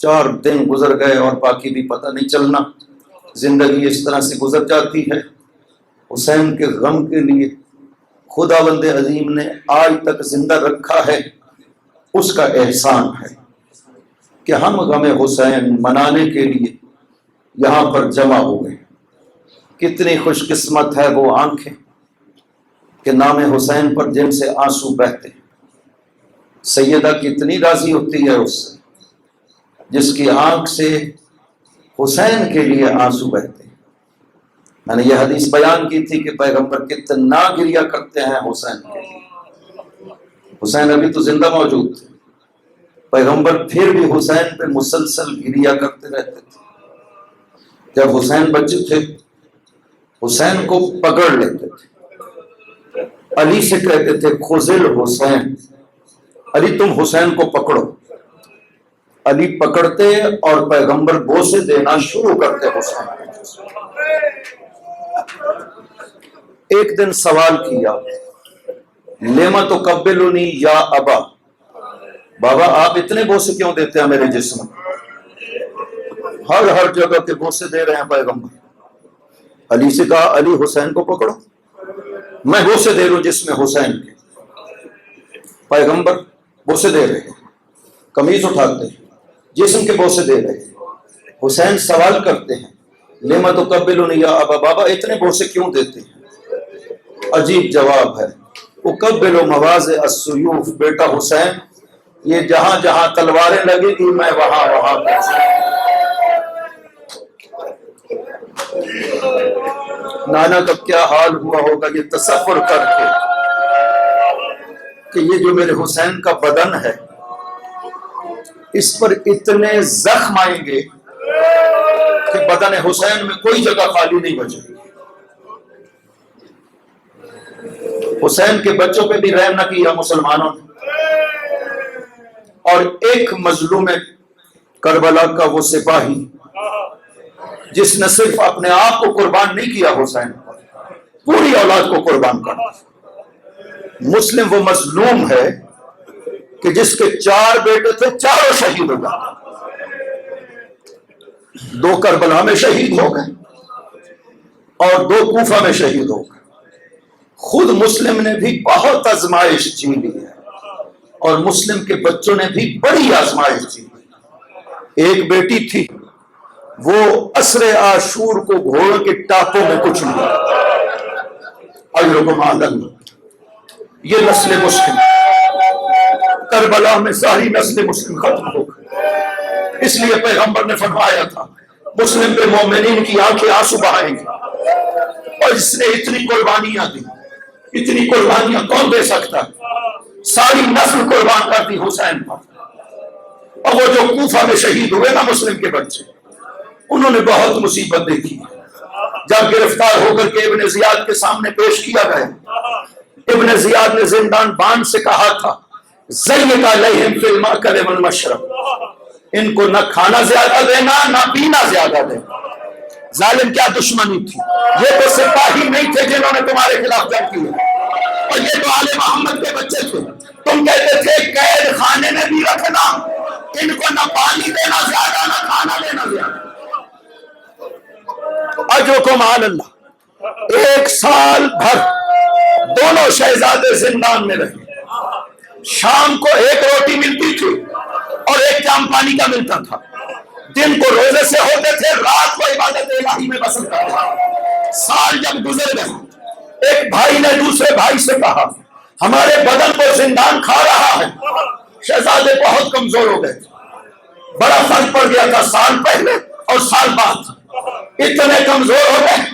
4 دن گزر گئے اور باقی بھی پتہ نہیں چلنا، زندگی اس طرح سے گزر جاتی ہے۔ حسین کے غم کے لیے خداوند عظیم نے آج تک زندہ رکھا ہے، اس کا احسان ہے کہ ہم غم حسین منانے کے لیے یہاں پر جمع ہوئے۔ کتنی خوش قسمت ہے وہ آنکھیں کہ نام حسین پر جن سے آنسو بہتے ہیں۔ سیدہ کتنی راضی ہوتی ہے اس سے جس کی آنکھ سے حسین کے لیے آنسو بہتے ہیں۔ میں نے یہ حدیث بیان کی تھی کہ پیغمبر کتنا گریا کرتے ہیں حسین کے لیے۔ حسین ابھی تو زندہ موجود تھے، پیغمبر پھر بھی حسین پہ مسلسل گریا کرتے رہتے تھے۔ جب حسین بچے تھے حسین کو پکڑ لیتے تھے، علی سے کہتے تھے خذل حسین، علی تم حسین کو پکڑو۔ علی پکڑتے اور پیغمبر بوسے دینا شروع کرتے حسین کو۔ ایک دن سوال کیا، لما تقبلنی یا ابا، بابا آپ اتنے بوسے کیوں دیتے ہیں میرے جسم؟ ہر جگہ کے بوسے دے رہے ہیں پیغمبر۔ علی سے کہا علی حسین کو پکڑو، میں بوسے دے رہا ہوں جسم حسین کے۔ پیغمبر بوسے دے رہے ہیں، قمیض اٹھاتے ہیں، جسم کے بوسے دے رہے ہیں۔ حسین سوال کرتے ہیں لما تقبلنی یا ابا، بابا اتنے بوسے کیوں دیتے ہیں؟ عجیب جواب ہے، اقبل مواضع السیوف، بیٹا حسین یہ جہاں جہاں تلواریں لگے گی میں وہاں وہاں نانا کا کیا حال ہوا ہوگا یہ تصور کر کے کہ یہ جو میرے حسین کا بدن ہے اس پر اتنے زخم آئیں گے کہ بدن حسین میں کوئی جگہ خالی نہیں بچے گی۔ حسین کے بچوں پہ بھی رحم نہ کیا مسلمانوں نے، اور ایک مظلوم کربلا کا وہ سپاہی جس نے صرف اپنے آپ کو قربان نہیں کیا حسین پر، پوری اولاد کو قربان کر دیا۔ مسلم وہ مظلوم ہے کہ جس کے 4 بیٹے تھے، چاروں شہید ہو گئے، 2 کربلا میں شہید ہو گئے اور 2 کوفہ میں شہید ہو گئے۔ خود مسلم نے بھی بہت آزمائش جی لی ہے اور مسلم کے بچوں نے بھی بڑی آزمائش جی لی۔ ایک بیٹی تھی، وہ عصر عاشور کو گھوڑوں کے ٹاپوں میں کچھ لیا، اجرکم علی اللہ۔ یہ نسل مسلم، کربلا میں ساری نسل مسلم ختم ہو گئی۔ اس لیے پیغمبر نے فرمایا تھا مسلم پہ مومنین کی آنکھیں آنسو بہائیں گی، اور اس نے اتنی قربانیاں دی، اتنی قربانیاں کون دے سکتا؟ ساری نسل قربان کر دی حسین پر۔ اور وہ جو کوفہ میں شہید ہوئے نا مسلم کے بچے، انہوں نے بہت مصیبت دیکھی۔ جب گرفتار ہو کر کے ابن زیاد کے سامنے پیش کیا گیا، ابن زیاد نے زندان بان سے کہا تھا زیک علیہم فی المأکل والمشرب، ان کو نہ کھانا زیادہ دینا نہ پینا زیادہ دینا۔ ظالم کیا دشمنی تھی، یہ تو سپاہی نہیں تھے جنہوں نے تمہارے خلاف جنگ کی، اور یہ تو آل محمد کے بچے تھے۔ تم کہتے تھے قید خانے میں بھی رکھنا، ان کو نہ پانی دینا زیادہ نہ کھانا دینا زیادہ۔ اجرکم علی اللہ۔ 1 سال بھر دونوں شہزادے زندان میں رہے۔ شام کو 1 روٹی ملتی تھی اور 1 جام پانی کا ملتا تھا۔ دن کو روزے سے ہوتے تھے، رات کو عبادت الہی میں بسر کرتے تھے۔ سال جب گزر گئے، ایک بھائی نے دوسرے بھائی سے کہا ہمارے بدن کو زندان کھا رہا ہے۔ شہزادے بہت کمزور ہو گئے، بڑا فرق پڑ گیا تھا سال پہلے اور سال بعد۔ اتنے کمزور ہو گئے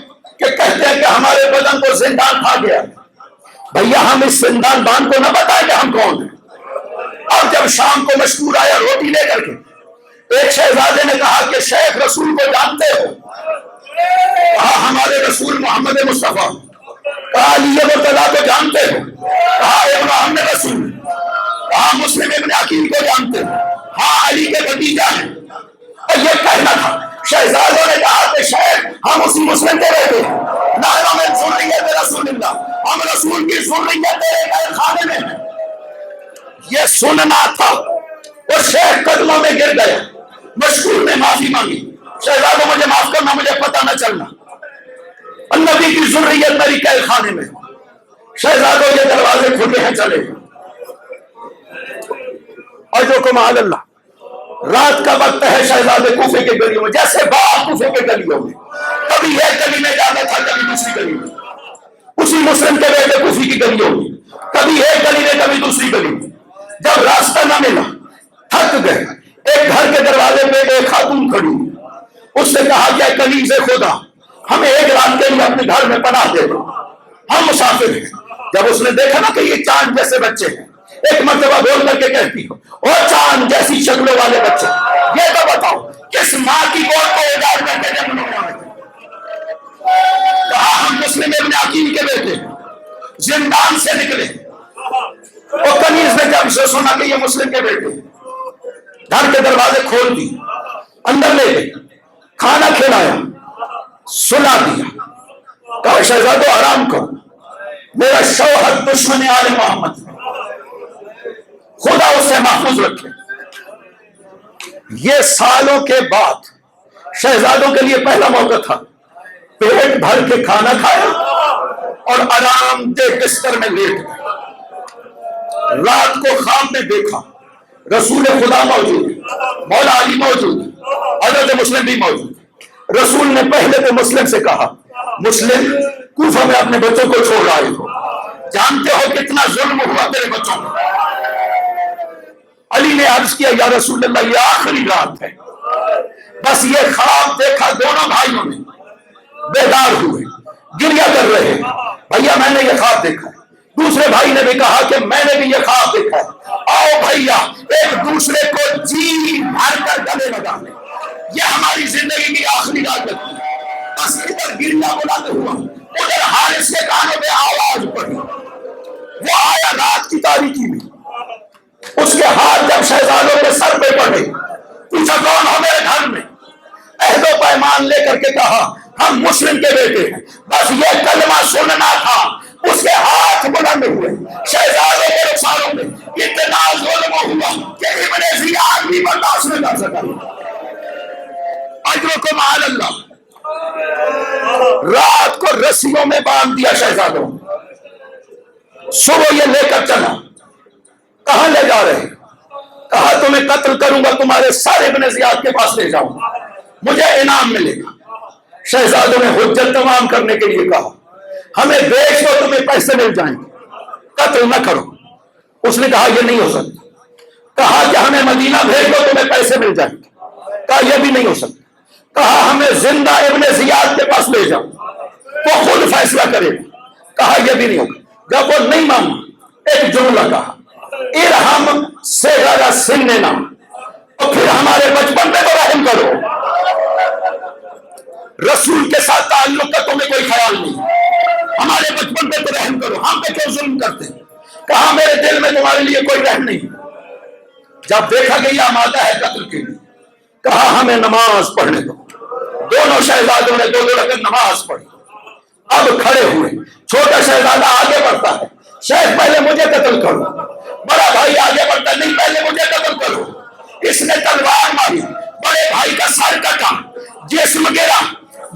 کہ کہتے ہیں کہ ہمارے بدن کو زندان کھا گیا۔ بھیا ہم اس زندان بان کو نہ بتائیں کہ ہم کون ہیں۔ اور جب شام کو مشہور آیا روٹی لے کر کے، ایک شہزادے نے کہا کہ شیخ رسول کو جانتے ہو؟ کہا ہمارے رسول محمد مصطفیٰ۔ کہا علی مرتضیٰ کو جانتے ہو؟ کہا ابراہیم رسول۔ کہا مسلم ابن عقیل کو جانتے ہو؟ ہاں علی کے بھتیجا ہیں۔ اور یہ کہنا تھا، شہزادوں نے کہا کہ شیخ ہم اسی مسلم کے رہتے ہیں، نہ میں ذریت رسول اللہ، ہم رسول کی ذریت تیرے قید خانے میں ہیں۔ یہ سننا تھا، اور شیخ قدموں میں گر گیا۔ مشکور نے معافی مانگی، شہزادوں مجھے معاف کرنا، مجھے پتہ نہ چلنا، النبی کی ذریت میری قید خانے میں، شہزادوں یہ دروازے کھلے ہیں چلے، اجرکم علی اللہ۔ رات کا وقت ہے، شہزادے کوفے کے گلیوں میں، جیسے باغ کوفے کے گلیوں میں، کبھی ایک گلی میں جانا تھا، کبھی دوسری گلی میں، اسی مسلم کے بیٹے کوفی کی گلیوں میں، کبھی ایک گلی میں کبھی دوسری گلی میں۔ جب راستہ نہ ملا، تھک گئے، ایک گھر کے دروازے پہ ایک خاتون کھڑی، اس نے کہا کہ کنیز خدا ہمیں ایک رات کے لیے اپنے گھر میں پناہ دے دو، ہم مسافر ہیں۔ جب اس نے دیکھا نا کہ یہ چاند جیسے بچے ہیں، ایک مرتبہ بول کر کے کہتی ہو، اور چاند جیسی شکلوں والے بچے، یہ تو بتاؤ کس ماں کی گود کو اجاڑ کر کے جنم میں آئے؟ کہا ہم مسلم ابن عقیل کے بیٹے زندان سے نکلے، اور کنیز نے جب سے سنا کہ یہ مسلم کے بیٹے، گھر کے دروازے کھول دی، اندر لے گئے، کھانا کھلایا، سلا دیا، کہا شہزادو آرام کرو، میرا شوہر دشمن آل محمد، خدا اسے محفوظ رکھے۔ یہ سالوں کے بعد شہزادوں کے لیے پہلا موقع تھا، پیٹ بھر کے کھانا کھایا اور آرام دہ بستر میں لیٹ گئے۔ رات کو خواب میں دیکھا رسول خدا موجود ہے، مولا علی موجود ہے، حضرت مسلم بھی موجود ہے۔ رسول نے پہلے تو مسلم سے کہا، مسلم کوفہ میں اپنے بچوں کو چھوڑ آئے ہو، جانتے ہو کتنا ظلم ہوا تیرے بچوں کو۔ علی نے عرض کیا یا رسول اللہ یہ آخری رات ہے، بس یہ خواب دیکھا۔ دونوں بھائیوں نے بیدار ہوئے، گریہ کر رہے ہیں، بھیا میں نے یہ خواب دیکھا ہے۔ دوسرے بھائی نے بھی کہا کہ میں نے بھی یہ خواب دیکھا ہے، آؤ بھیا ایک دوسرے کو جی بھر کر گلے لگا لیں، یہ ہماری زندگی کی آخری رات لگتی ہے۔ بس ادھر گریہ بلند ہوا، ادھر حارث کے کانوں میں آواز پڑی، وہ آیا رات کی تاریکی میں، اس کے ہاتھ جب شہزادوں کے سر پہ پڑے، پوچھا کون ہو میرے گھر میں؟ عہد و پیمان لے کر کے کہا ہم مسلم کے بیٹے ہیں، بس یہ کلمہ سننا تھا۔ اس کے ہاتھ بلند ہوئے، شہزادوں کے رخساروں میں اتنا ظلم ہوا کہ ابن زیاد بھی برداشت نہ کر سکا۔ اجرکم علی اللہ۔ رات کو رسیوں میں باندھ دیا شہزادوں، صبح یہ لے کر چلا۔ کہاں لے جا رہے؟ کہا تمہیں قتل کروں گا، تمہارے سارے ابن زیاد کے پاس لے جاؤں، مجھے انعام ملے گا۔ شہزادوں نے حجت تمام کرنے کے لیے کہا ہمیں بیچ دو، تمہیں پیسے مل جائیں گے، قتل نہ کرو۔ اس نے کہا یہ نہیں ہو سکتا۔ کہا کہ ہمیں مدینہ بھیج دو، تمہیں پیسے مل جائیں گے۔ کہا یہ بھی نہیں ہو سکتا۔ کہا ہمیں زندہ ابن زیاد کے پاس لے جاؤ، وہ خود فیصلہ کرے گا۔ کہا یہ بھی نہیں ہوگا۔ جب وہ نہیں مانا، ایک جملہ کہا ارحم صغر سننا، تو پھر ہمارے بچپن میں تو رحم کرو۔ رسول کے ساتھ تعلق کا تمہیں کوئی خیال نہیں، ہمارے بچپن پہ تو رحم کرو، ہم پہ کیوں ظلم کرتے؟ کہا میرے دل میں تمہارے لیے کوئی رحم نہیں۔ جب دیکھا کہ یہ آمادہ ہے قتل کے لیے، کہا ہمیں نماز پڑھنے دو۔ دونوں شہزادوں نے دو رکعت نماز پڑھی، اب کھڑے ہوئے۔ چھوٹا شہزادہ آگے بڑھتا ہے، شیخ پہلے مجھے قتل کرو۔ بڑا بھائی آگے بڑھتا نہیں، پہلے مجھے قتل کرو۔ اس نے تلوار ماری، بڑے بھائی کا سر کٹا، جسم گرا،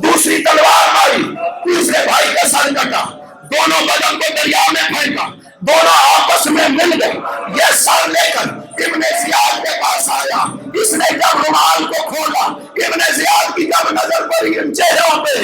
دوسری تلوار ماری، تیسرے بھائی کا سر کٹا، دونوں بدن کو دریا میں پھینکا، دونوں آپس میں مل گئے۔ یہ سر لے کر ابن زیاد کے پاس آیا، اس نے جب رومال کو کھولا، ابن زیاد کی جب نظر پڑی ان چہروں پہ،